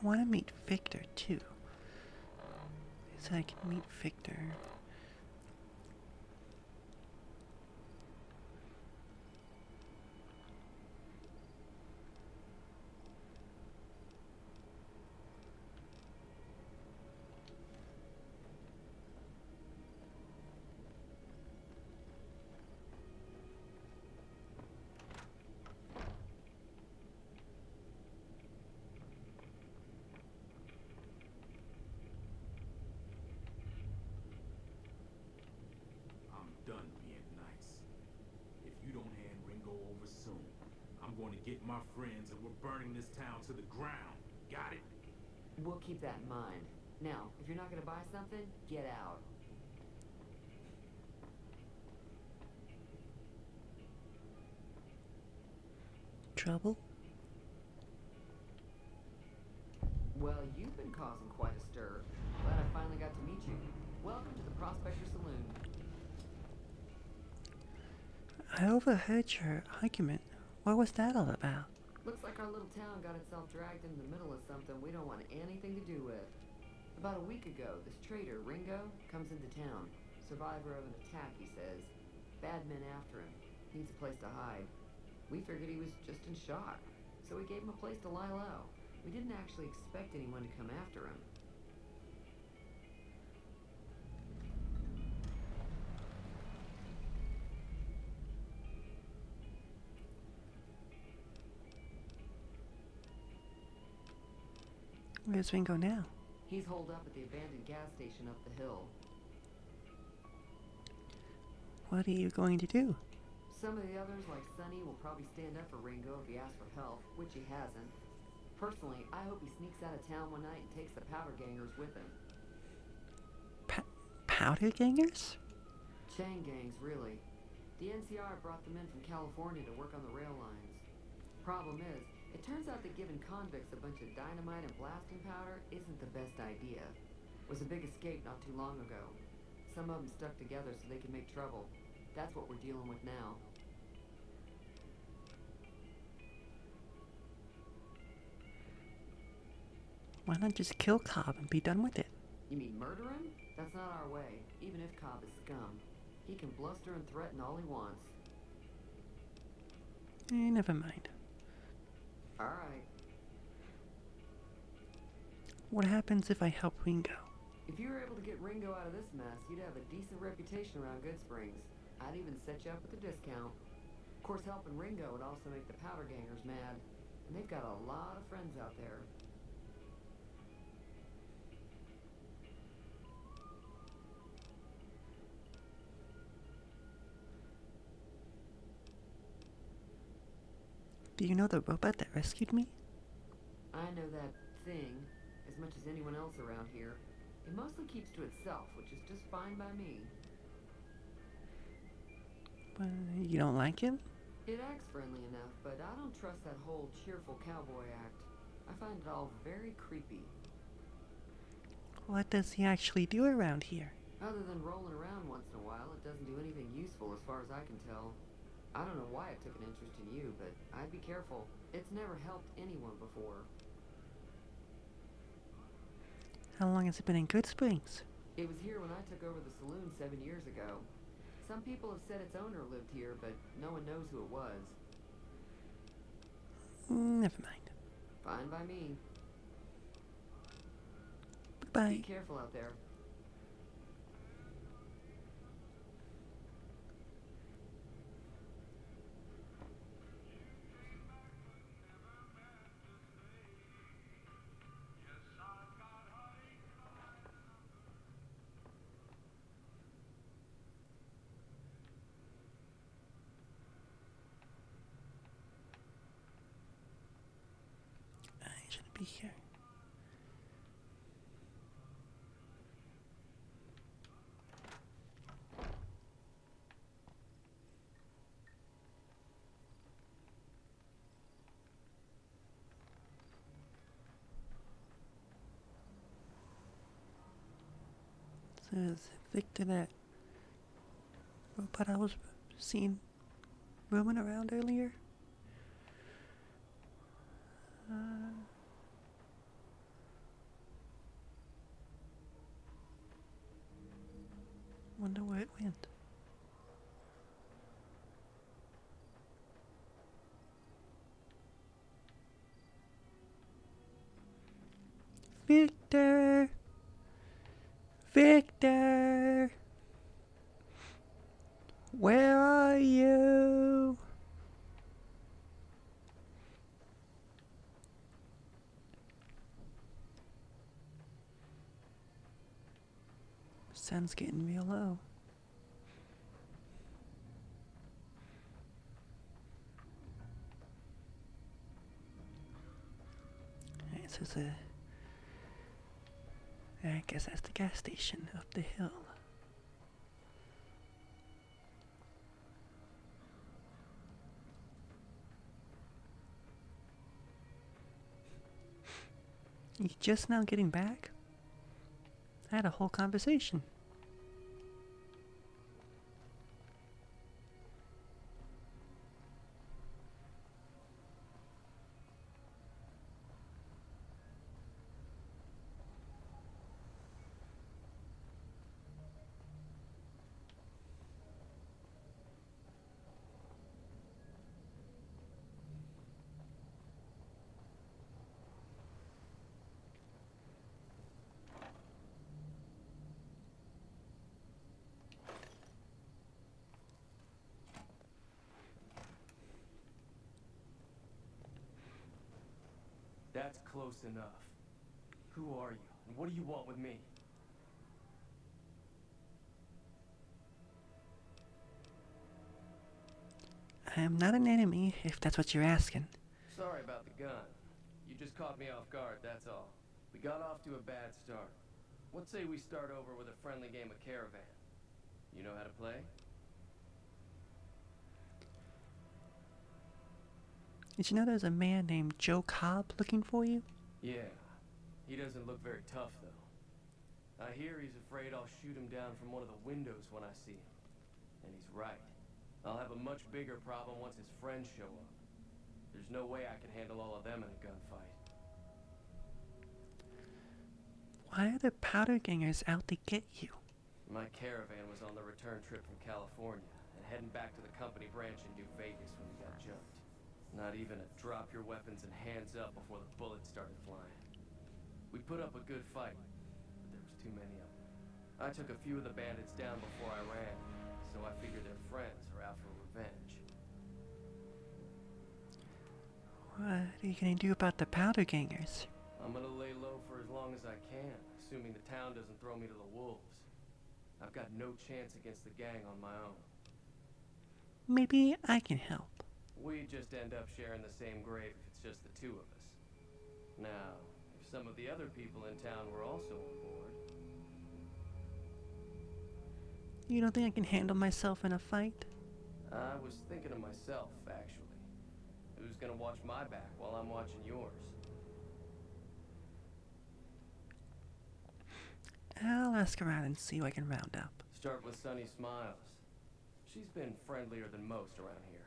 I want to meet Victor too. So I can meet Victor. I'm done being nice. If you don't hand Ringo over soon, I'm going to get my friends and we're burning this town to the ground. Got it? We'll keep that in mind. Now, if you're not gonna buy something, get out. Trouble? Well, you've been causing quite a stir. Glad I finally got to meet you. Welcome to the Prospector Saloon. I overheard your argument. What was that all about? Looks like our little town got itself dragged into the middle of something we don't want anything to do with. About a week ago, this traitor, Ringo, comes into town. Survivor of an attack, he says. Bad men after him. Needs a place to hide. We figured he was just in shock, so we gave him a place to lie low. We didn't actually expect anyone to come after him. Where's Ringo now? He's holed up at the abandoned gas station up the hill. What are you going to do? Some of the others, like Sonny, will probably stand up for Ringo if he asks for help, which he hasn't. Personally, I hope he sneaks out of town one night and takes the powder gangers with him. Powder gangers? Chain gangs, really. The NCR brought them in from California to work on the rail lines. Problem is, it turns out that giving convicts a bunch of dynamite and blasting powder isn't the best idea. It was a big escape not too long ago. Some of them stuck together so they could make trouble. That's what we're dealing with now. Why not just kill Cobb and be done with it? You mean murder him? That's not our way, even if Cobb is scum. He can bluster and threaten all he wants. Never mind. Alright. What happens if I help Ringo? If you were able to get Ringo out of this mess, you'd have a decent reputation around Goodsprings. I'd even set you up with a discount. Of course, helping Ringo would also make the powder gangers mad. And they've got a lot of friends out there. Do you know the robot that rescued me? I know that thing as much as anyone else around here. It mostly keeps to itself, which is just fine by me. You don't like him? It acts friendly enough, but I don't trust that whole cheerful cowboy act. I find it all very creepy. What does he actually do around here? Other than rolling around once in a while, it doesn't do anything useful as far as I can tell. I don't know why it took an interest in you, but I'd be careful. It's never helped anyone before. How long has it been in Goodsprings? It was here when I took over the saloon 7 years ago. Some people have said its owner lived here, but no one knows who it was. Never mind. Fine by me. Bye. Be careful out there. I shouldn't be here. So is Victor that robot I was seeing roaming around earlier? it went. Victor! Victor! Where are you? Sun's getting real low. Alright, so it's I guess that's the gas station up the hill. You just now getting back? I had a whole conversation. That's close enough. Who are you, and what do you want with me? I am not an enemy, if that's what you're asking. Sorry about the gun. You just caught me off guard, that's all. We got off to a bad start. What say we start over with a friendly game of Caravan? You know how to play? Did you know there's a man named Joe Cobb looking for you? Yeah. He doesn't look very tough, though. I hear he's afraid I'll shoot him down from one of the windows when I see him. And he's right. I'll have a much bigger problem once his friends show up. There's no way I can handle all of them in a gunfight. Why are the powder gangers out to get you? My caravan was on the return trip from California and heading back to the company branch in New Vegas when we got jumped. Not even a drop your weapons and hands up before the bullets started flying. We put up a good fight, but there was too many of them. I took a few of the bandits down before I ran, so I figured their friends are out for revenge. What are you gonna do about the powder gangers? I'm gonna lay low for as long as I can, assuming the town doesn't throw me to the wolves. I've got no chance against the gang on my own. Maybe I can help. We just end up sharing the same grave if it's just the two of us. Now, if some of the other people in town were also on board... You don't think I can handle myself in a fight? I was thinking of myself, actually. Who's gonna watch my back while I'm watching yours? I'll ask around and see who I can round up. Start with Sunny Smiles. She's been friendlier than most around here.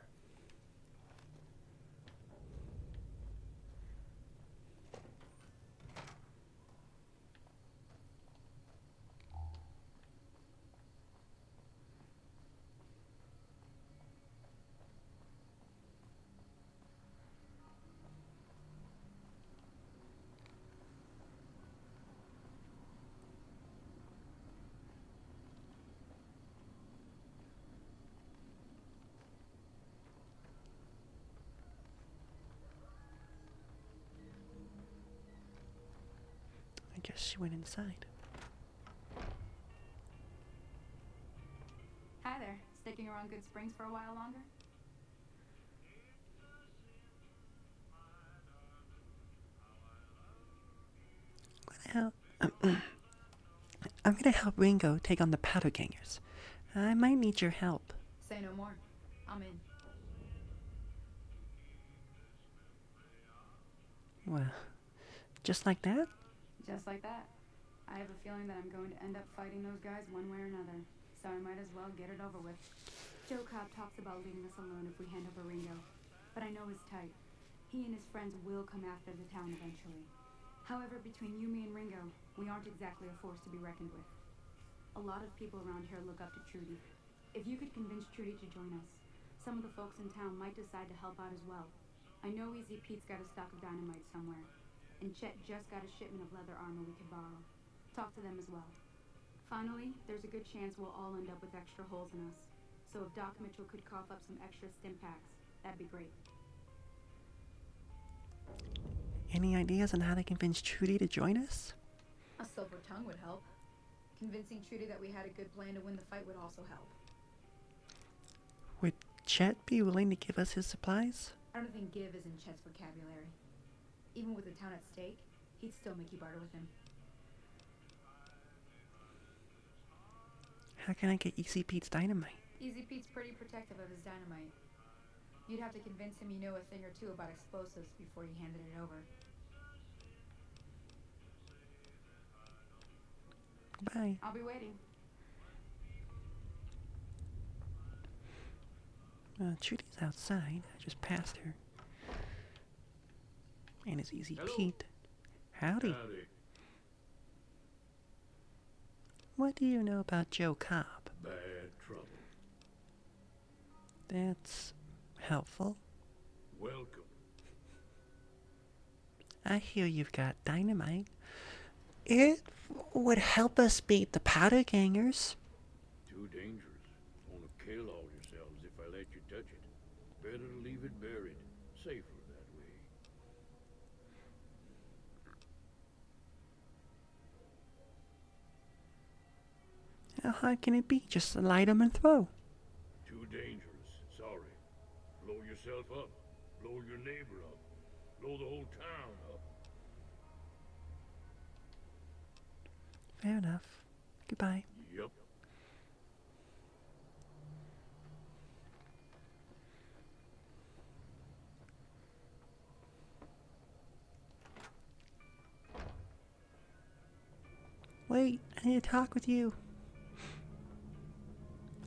I guess she went inside. Hi there. Sticking around Good Springs for a while longer? Well, I'm gonna help Ringo take on the powder gangers. I might need your help. Say no more. I'm in. Well, just like that? Just like that. I have a feeling that I'm going to end up fighting those guys one way or another, so I might as well get it over with. Joe Cobb talks about leaving us alone if we hand over Ringo, but I know he's tight. He and his friends will come after the town eventually. However, between you, me, and Ringo, we aren't exactly a force to be reckoned with. A lot of people around here look up to Trudy. If you could convince Trudy to join us, some of the folks in town might decide to help out as well. I know Easy Pete's got a stock of dynamite somewhere, and Chet just got a shipment of leather armor we could borrow. Talk to them as well. Finally, there's a good chance we'll all end up with extra holes in us. So if Doc Mitchell could cough up some extra stim packs, that'd be great. Any ideas on how to convince Trudy to join us? A silver tongue would help. Convincing Trudy that we had a good plan to win the fight would also help. Would Chet be willing to give us his supplies? I don't think give is in Chet's vocabulary. Even with the town at stake, he'd still make you barter with him. How can I get Easy Pete's dynamite? Easy Pete's pretty protective of his dynamite. You'd have to convince him you know a thing or two about explosives before you handed it over. Bye. I'll be waiting. Trudy's outside. I just passed her. And it's Easy Hello. Pete. Howdy. Howdy. What do you know about Joe Cobb? Bad trouble. That's helpful. Welcome. I hear you've got dynamite. It would help us beat the powder gangers. Too dangerous. Wanna kill all yourselves if I let you touch it. Better to leave it buried. Safer that way. How hard can it be? Just light 'em and throw. Too dangerous. Sorry. Blow yourself up. Blow your neighbor up. Blow the whole town up. Fair enough. Goodbye. Yup. Wait, I need to talk with you.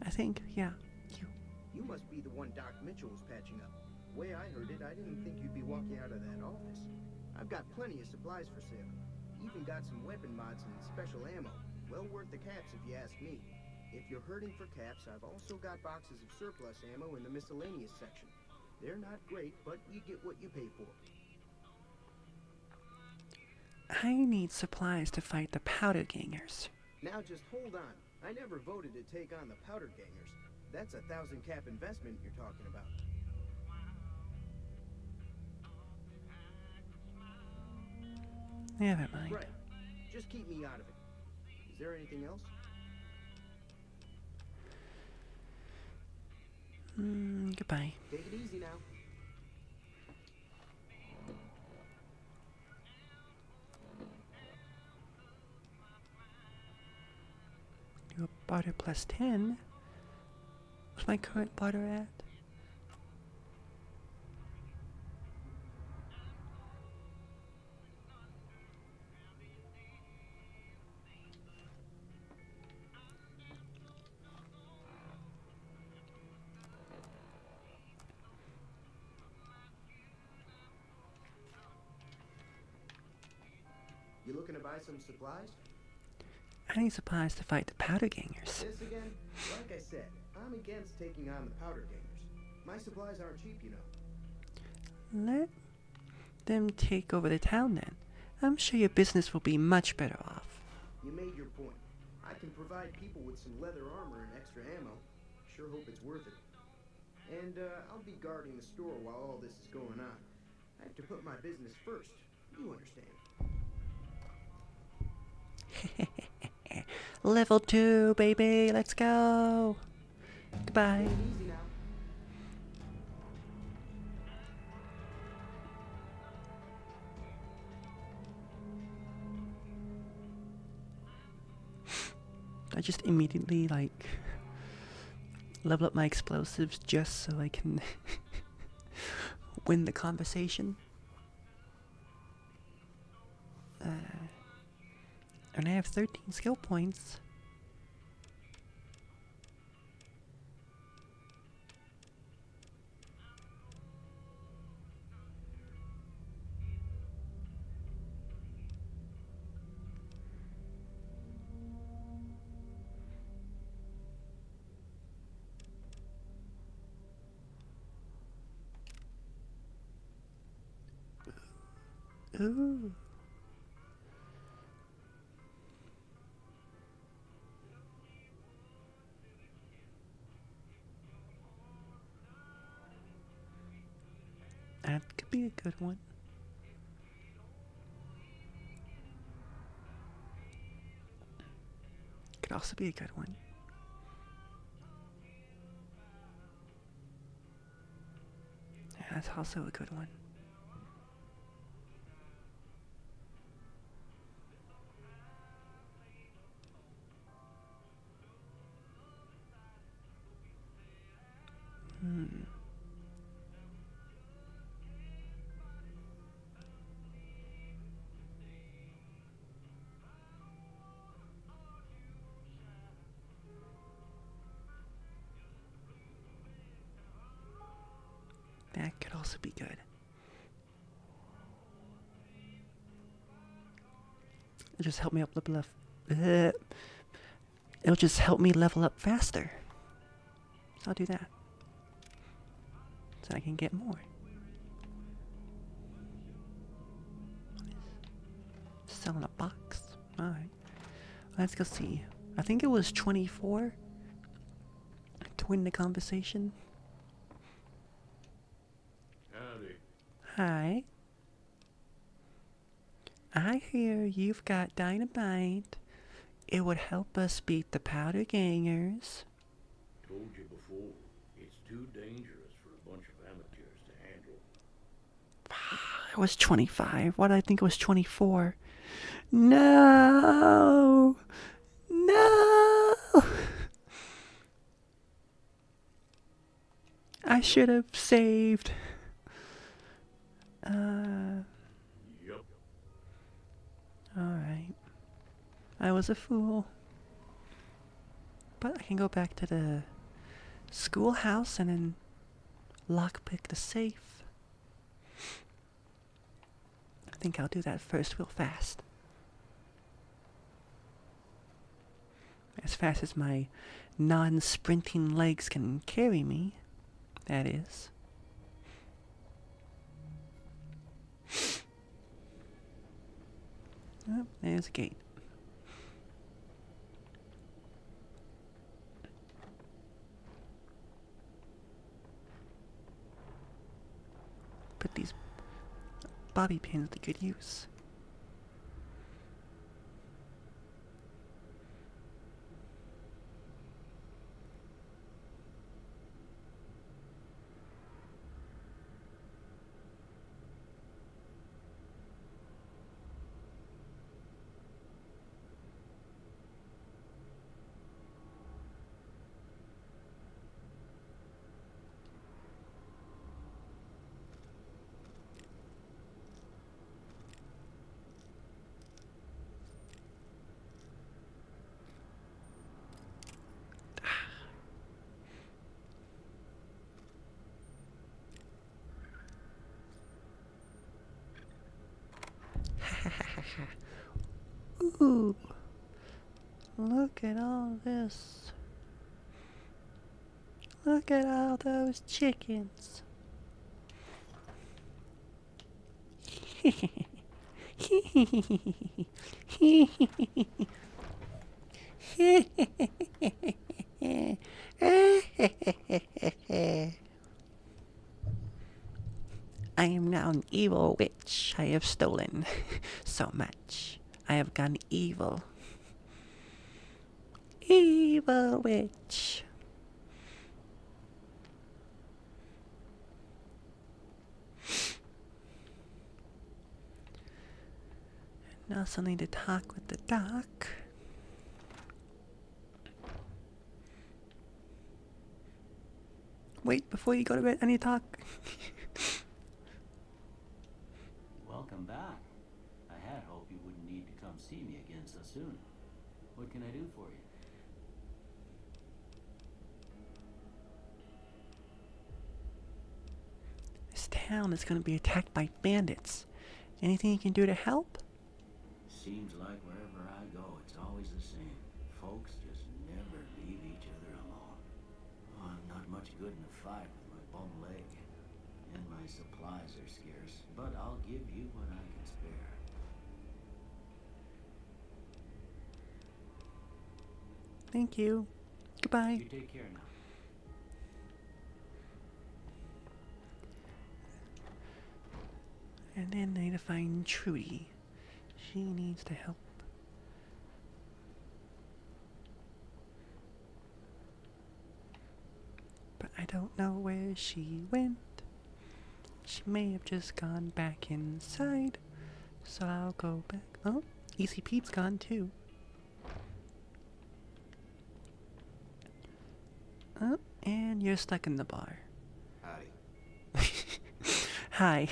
I think, yeah, you. You must be the one Doc Mitchell was patching up. Way I heard it, I didn't think you'd be walking out of that office. I've got plenty of supplies for sale. Even got some weapon mods and special ammo. Well worth the caps if you ask me. If you're hurting for caps, I've also got boxes of surplus ammo in the miscellaneous section. They're not great, but you get what you pay for. I need supplies to fight the powder gangers. Now just hold on. I never voted to take on the powder gangers. That's a 1,000 cap investment you're talking about. Never mind. Right. Just keep me out of it. Is there anything else? Goodbye. Take it easy now. Your barter plus 10. What's my current barter at? You looking to buy some supplies? I need supplies to fight the powder gangers. This again? Like I said, I'm against taking on the powder gangers. My supplies aren't cheap, you know. Let them take over the town then. I'm sure your business will be much better off. You made your point. I can provide people with some leather armor and extra ammo. Sure hope it's worth it. And I'll be guarding the store while all this is going on. I have to put my business first. You understand. Level 2, baby. Let's go. Goodbye. Take it easy now. I just immediately, like, level up my explosives just so I can win the conversation. And I have 13 skill points. Ooh. That could be a good one. Could also be a good one. Yeah, that's also a good one. That could also be good. It'll just help me up level up. It'll just help me level up faster. So I'll do that. So I can get more. Selling a box. Alright. Let's go see. I think it was 24 to win the conversation. Howdy. Hi. I hear you've got dynamite. It would help us beat the powder gangers. Told you before, it's too dangerous for a bunch of amateurs to handle. It was 25. Why did I think it was 24? No! No! I should have saved. Yup. Alright. I was a fool. But I can go back to the schoolhouse and then lockpick the safe. I think I'll do that first real fast. As fast as my non-sprinting legs can carry me, that is. Oh, there's a gate. Put these bobby pins to good use. Ooh, look at all this. Look at all those chickens. I am now an evil witch. I have stolen so much. I have gone evil. Evil witch. Now something to talk with the doc. Wait, before you go to bed, I need to talk. Welcome back. I had hoped you wouldn't need to come see me again so soon. What can I do for you? This town is going to be attacked by bandits. Anything you can do to help? Seems like wherever I go, it's always the same. Folks just never leave each other alone. Oh, I'm not much good in a fight with my bum leg. And my my supplies are scarce, but I'll give you what I can spare. Thank you. Goodbye. You take care now. And then I need to find Trudy. She needs to help. But I don't know where she went. She may have just gone back inside. So I'll go back. Oh, Easy Pete's gone too. Oh, and you're stuck in the bar. Howdy. Hi.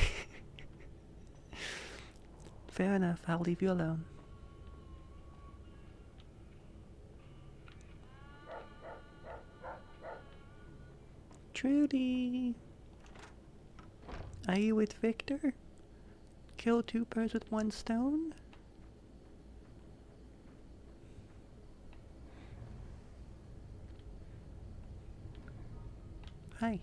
Fair enough, I'll leave you alone. Trudy! Are you with Victor? Kill two birds with one stone? Hi.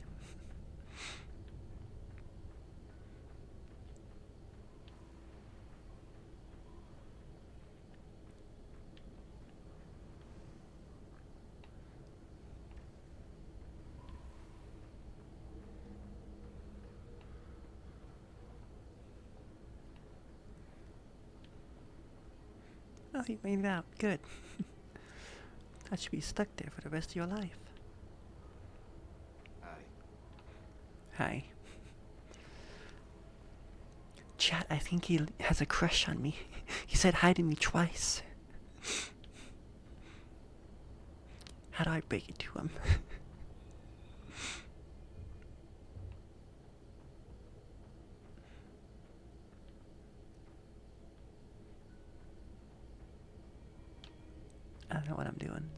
Oh, you made it out. Good. That should be stuck there for the rest of your life. Howdy. Hi. Chat, I think he has a crush on me. He said hi to me twice. How do I break it to him? I don't know what I'm doing.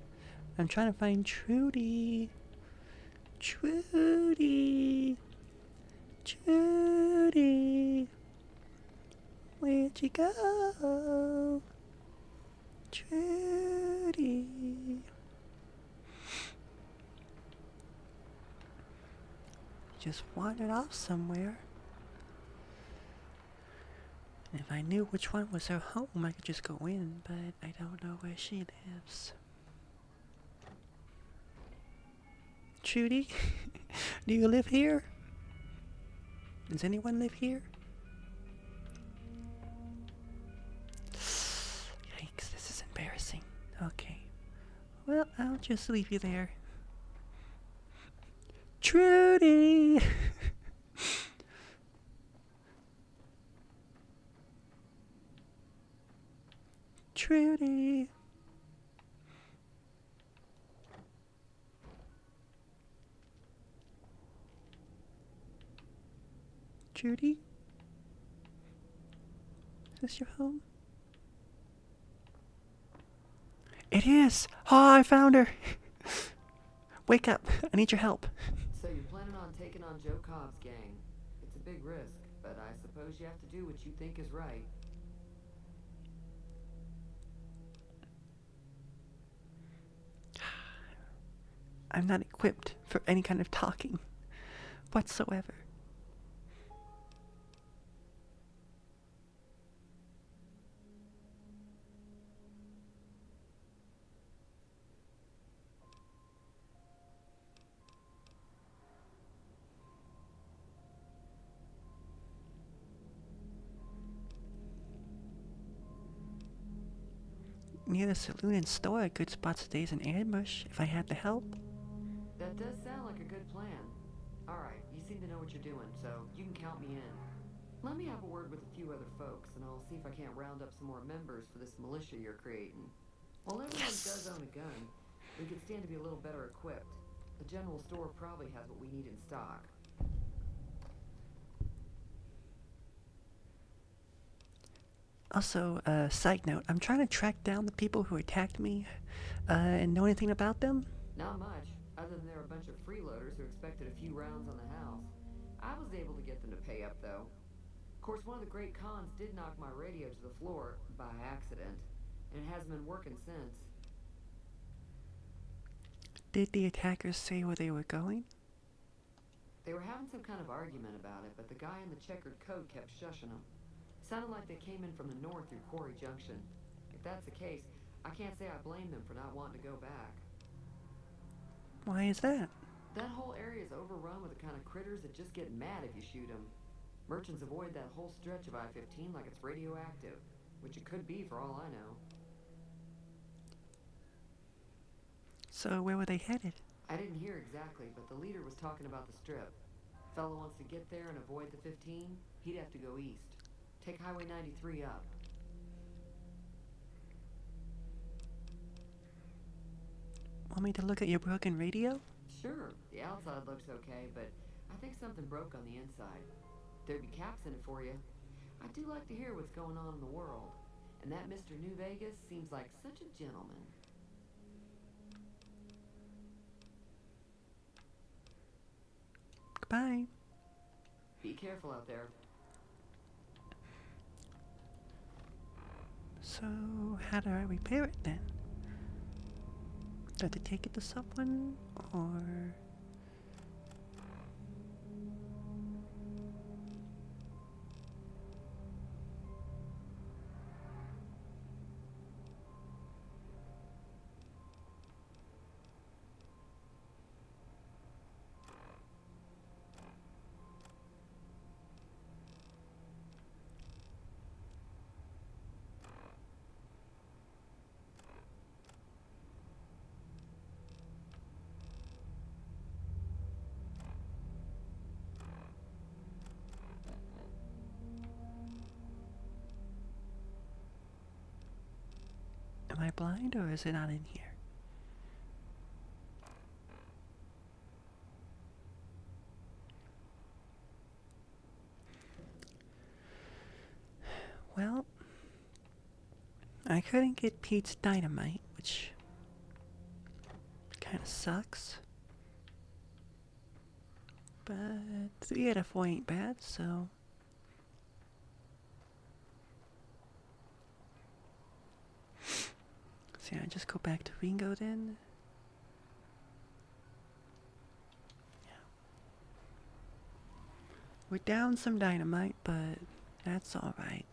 I'm trying to find Trudy. Trudy. Trudy. Where'd you go? Trudy. Just wandered off somewhere. And if I knew which one was her home, I could just go in, but I don't know where she lives. Trudy, do you live here? Does anyone live here? Yikes, this is embarrassing. Okay. Well, I'll just leave you there. Trudy! Trudy! Trudy? Is this your home? It is! Oh, I found her! Wake up. I need your help. So you're planning on taking on Joe Cobb's gang. It's a big risk, but I suppose you have to do what you think is right. I'm not equipped for any kind of talking whatsoever. Near the saloon and store, a good spot to stay is an ambush if I had the help. That does sound like a good plan. Alright, you seem to know what you're doing, so you can count me in. Let me have a word with a few other folks, and I'll see if I can't round up some more members for this militia you're creating. While everyone does own a gun, we could stand to be a little better equipped. The general store probably has what we need in stock. Also, side note, I'm trying to track down the people who attacked me, and know anything about them? Not much, other than they're a bunch of freeloaders who expected a few rounds on the house. I was able to get them to pay up, though. Of course, one of the great cons did knock my radio to the floor, by accident, and it hasn't been working since. Did the attackers say where they were going? They were having some kind of argument about it, but the guy in the checkered coat kept shushing them. Sounded like they came in from the north through Quarry Junction. If that's the case, I can't say I blame them for not wanting to go back. Why is that? That whole area is overrun with the kind of critters that just get mad if you shoot them. Merchants avoid that whole stretch of I-15 like it's radioactive, which it could be for all I know. So where were they headed? I didn't hear exactly, but the leader was talking about the strip. Fellow wants to get there and avoid the 15, he'd have to go east. Take Highway 93 up. Want me to look at your broken radio? Sure, the outside looks okay, but I think something broke on the inside. There'd be caps in it for you. I do like to hear what's going on in the world. And that Mr. New Vegas seems like such a gentleman. Goodbye. Be careful out there. So, how do I repair it then? Do I have to take it to someone, or... Am I blind, or is it not in here? Well, I couldn't get Pete's dynamite, which kind of sucks. But 3 out of 4 ain't bad, so... So yeah, just go back to Ringo then. Yeah. We're down some dynamite, but that's alright.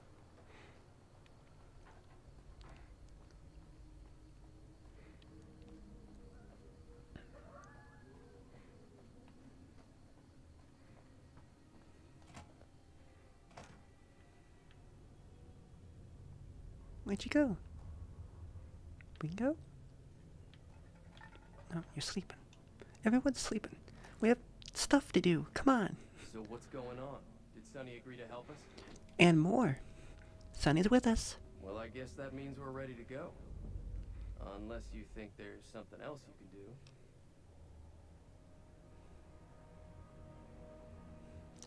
Where'd you go? Ringo? No, you're sleeping. Everyone's sleeping. We have stuff to do. Come on. So what's going on? Did Sonny agree to help us? And more. Sonny's with us. Well, I guess that means we're ready to go. Unless you think there's something else you can do.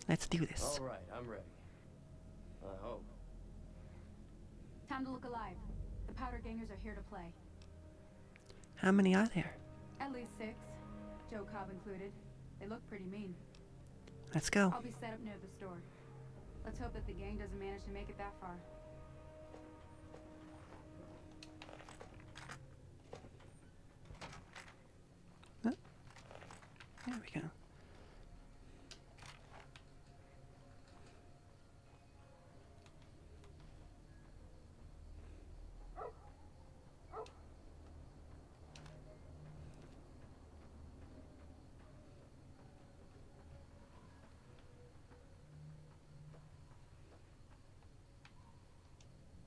Let's do this. All right, I'm ready. I hope. Time to look alive. The Powder Gangers are here to play. How many are there? At least 6. Joe Cobb included. They look pretty mean. Let's go. I'll be set up near the store. Let's hope that the gang doesn't manage to make it that far. There we go.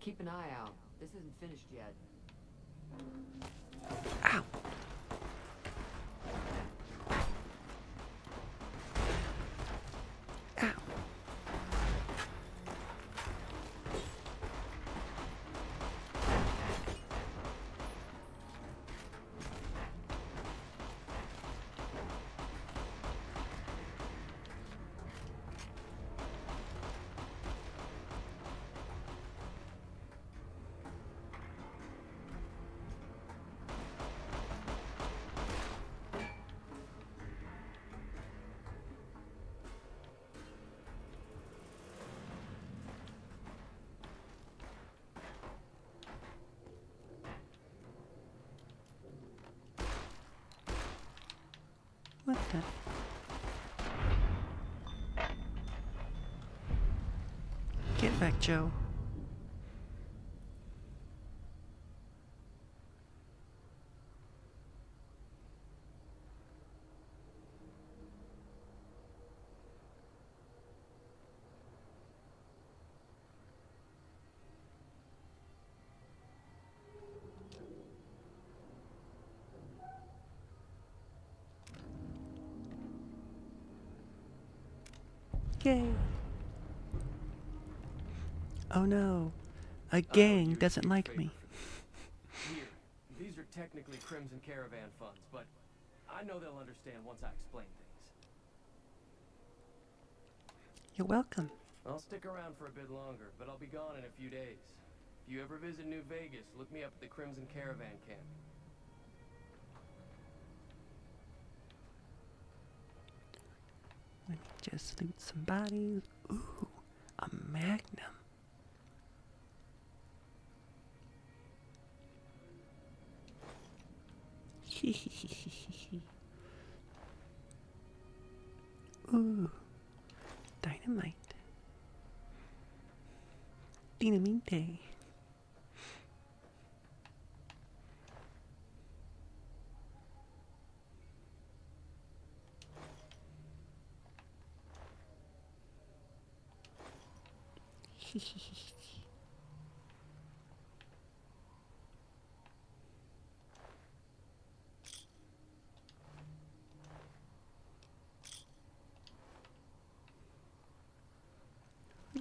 Keep an eye out. This isn't finished yet. Ow! Ow! What the? Back, Joe. Yay! Oh no, a gang doesn't like me. Here, these are technically Crimson Caravan funds, but I know they'll understand once I explain things. You're welcome. I'll stick around for a bit longer, but I'll be gone in a few days. If you ever visit New Vegas, look me up at the Crimson Caravan camp. Let me just loot some bodies. Ooh, a magnum. Ooh, dynamite. Dynamite.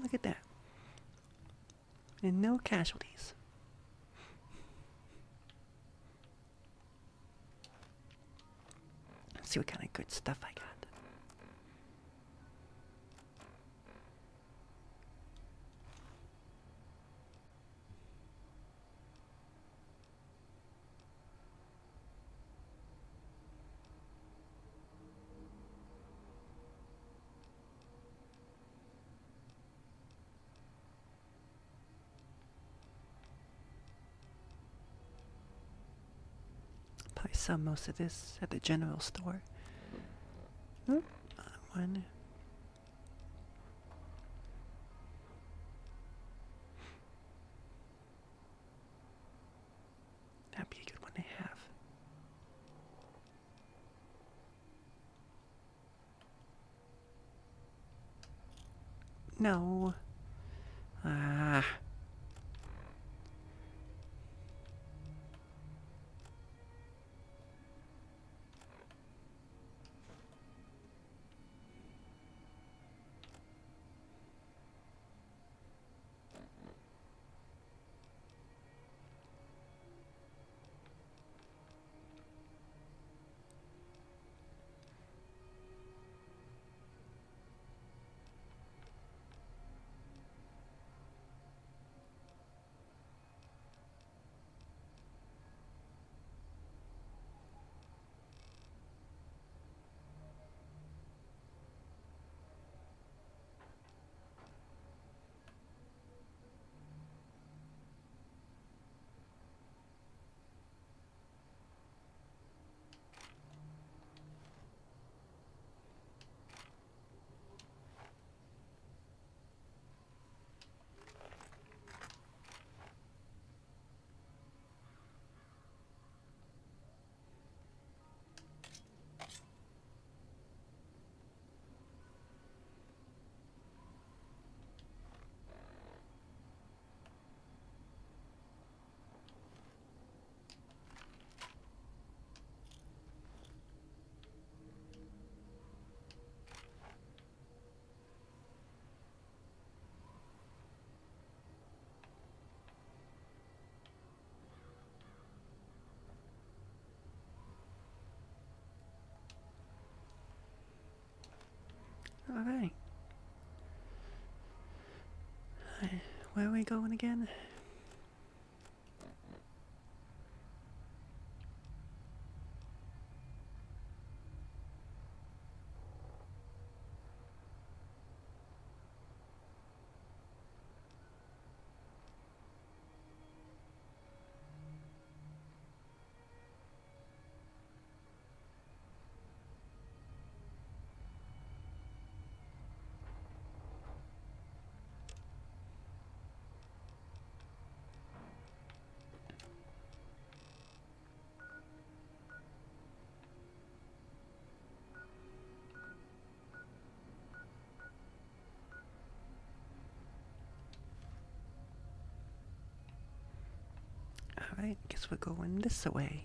Look at that. And no casualties. Let's see what kind of good stuff I got. Probably sell most of this at the general store. Oop, one. That'd be a good one to have. No. Ah. Alright. Where are we going again? Alright, guess we're going this way.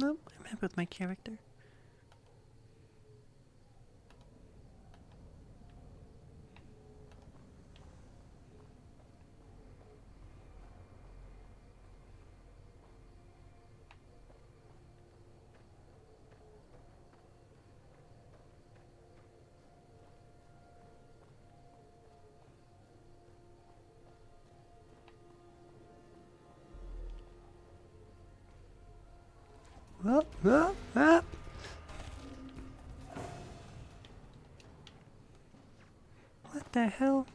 Nope, I'm happy with my character. Up. What the hell?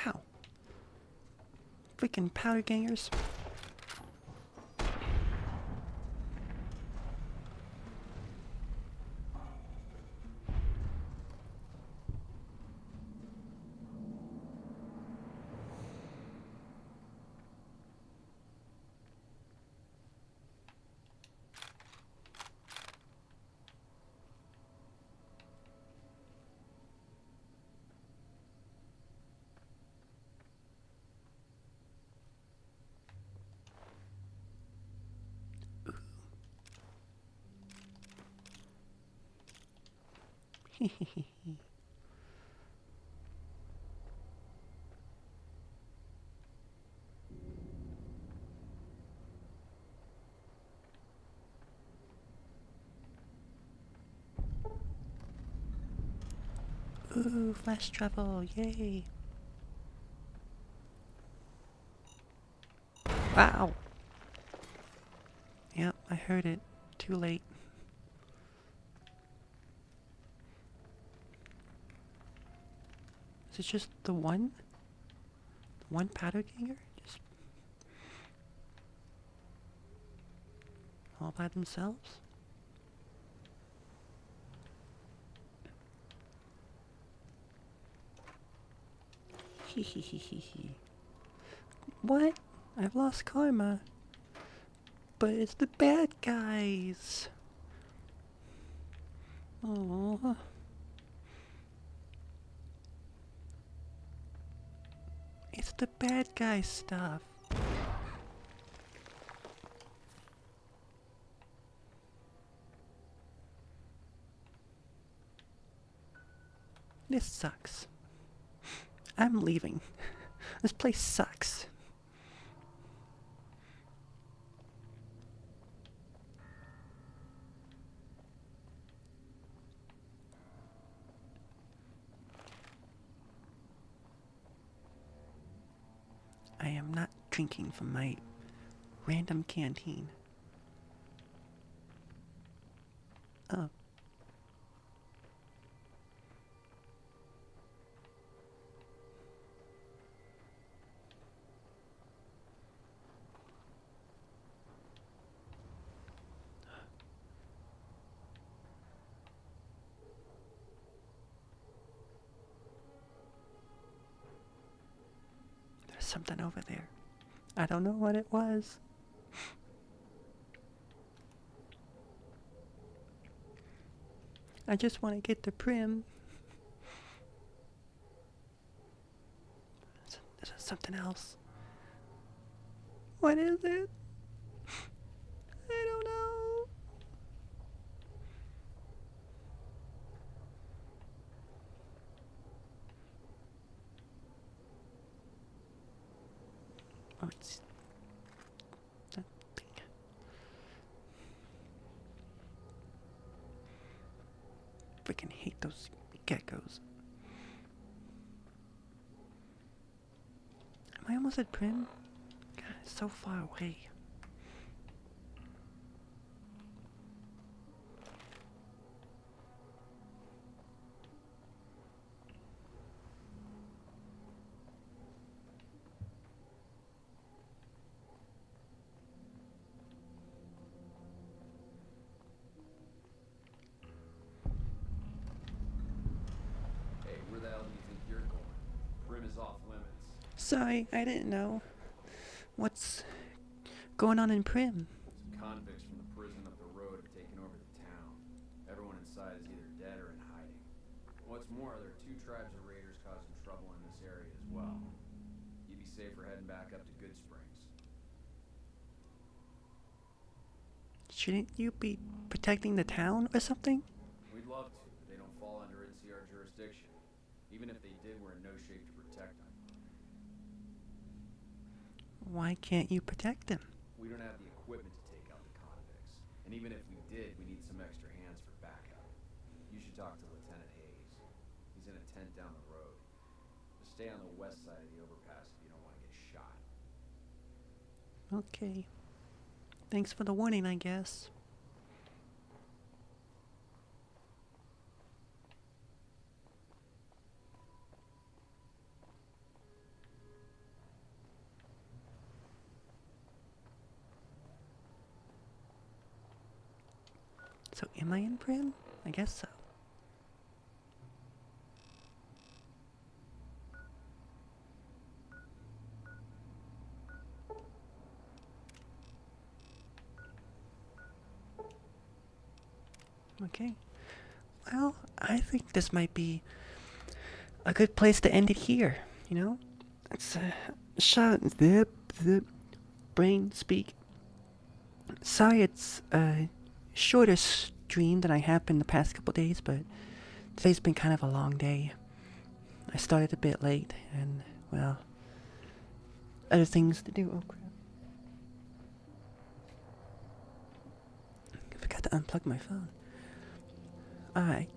Ow. Freaking powder gangers. Ooh, flash travel, yay. Wow. Yep, I heard it. Too late. Is it just the one? The one powder ganger? Just all by themselves? Hehehehe. What? I've lost karma. But it's the bad guys. Oh. It's the bad guy stuff. This sucks. I'm leaving. This place sucks. I am not drinking from my random canteen. Oh. There's something over there. I don't know what it was. I just want to get the prim. Is it something else? What is it? I don't know. Oh, it's that thing. Freaking hate those geckos. Am I almost at Prim? God, it's so far away. Hey, where the hell do you think you're going? Prim is off limits. Sorry, I didn't know. What's going on in Prim? Some convicts from the prison up the road have taken over the town. Everyone inside is either dead or in hiding. What's more, there are 2 tribes of raiders causing trouble in this area as well. You'd be safer heading back up to Good Springs. Shouldn't you be protecting the town or something? We'd love to, but they don't fall under NCR jurisdiction. Even if they did, we're in no shape to protect them. Why can't you protect them? We don't have the equipment to take out the convicts. And even if we did, we need some extra hands for backup. You should talk to Lieutenant Hayes. He's in a tent down the road. Just stay on the west side of the overpass if you don't want to get shot. Okay. Thanks for the warning, I guess. So, am I in Prim? I guess so. Okay. Well, I think this might be a good place to end it here, you know? It's zip, brain speak. Sorry it's a shorter stream than I have been the past couple days, but today's been kind of a long day. I started a bit late, and, well, other things to do. Oh, crap. I forgot to unplug my phone. Alright.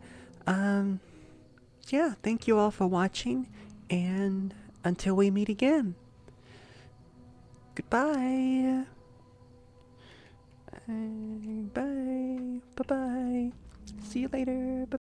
Yeah, thank you all for watching, and until we meet again. Goodbye. Bye. Bye-bye. See you later. Bye.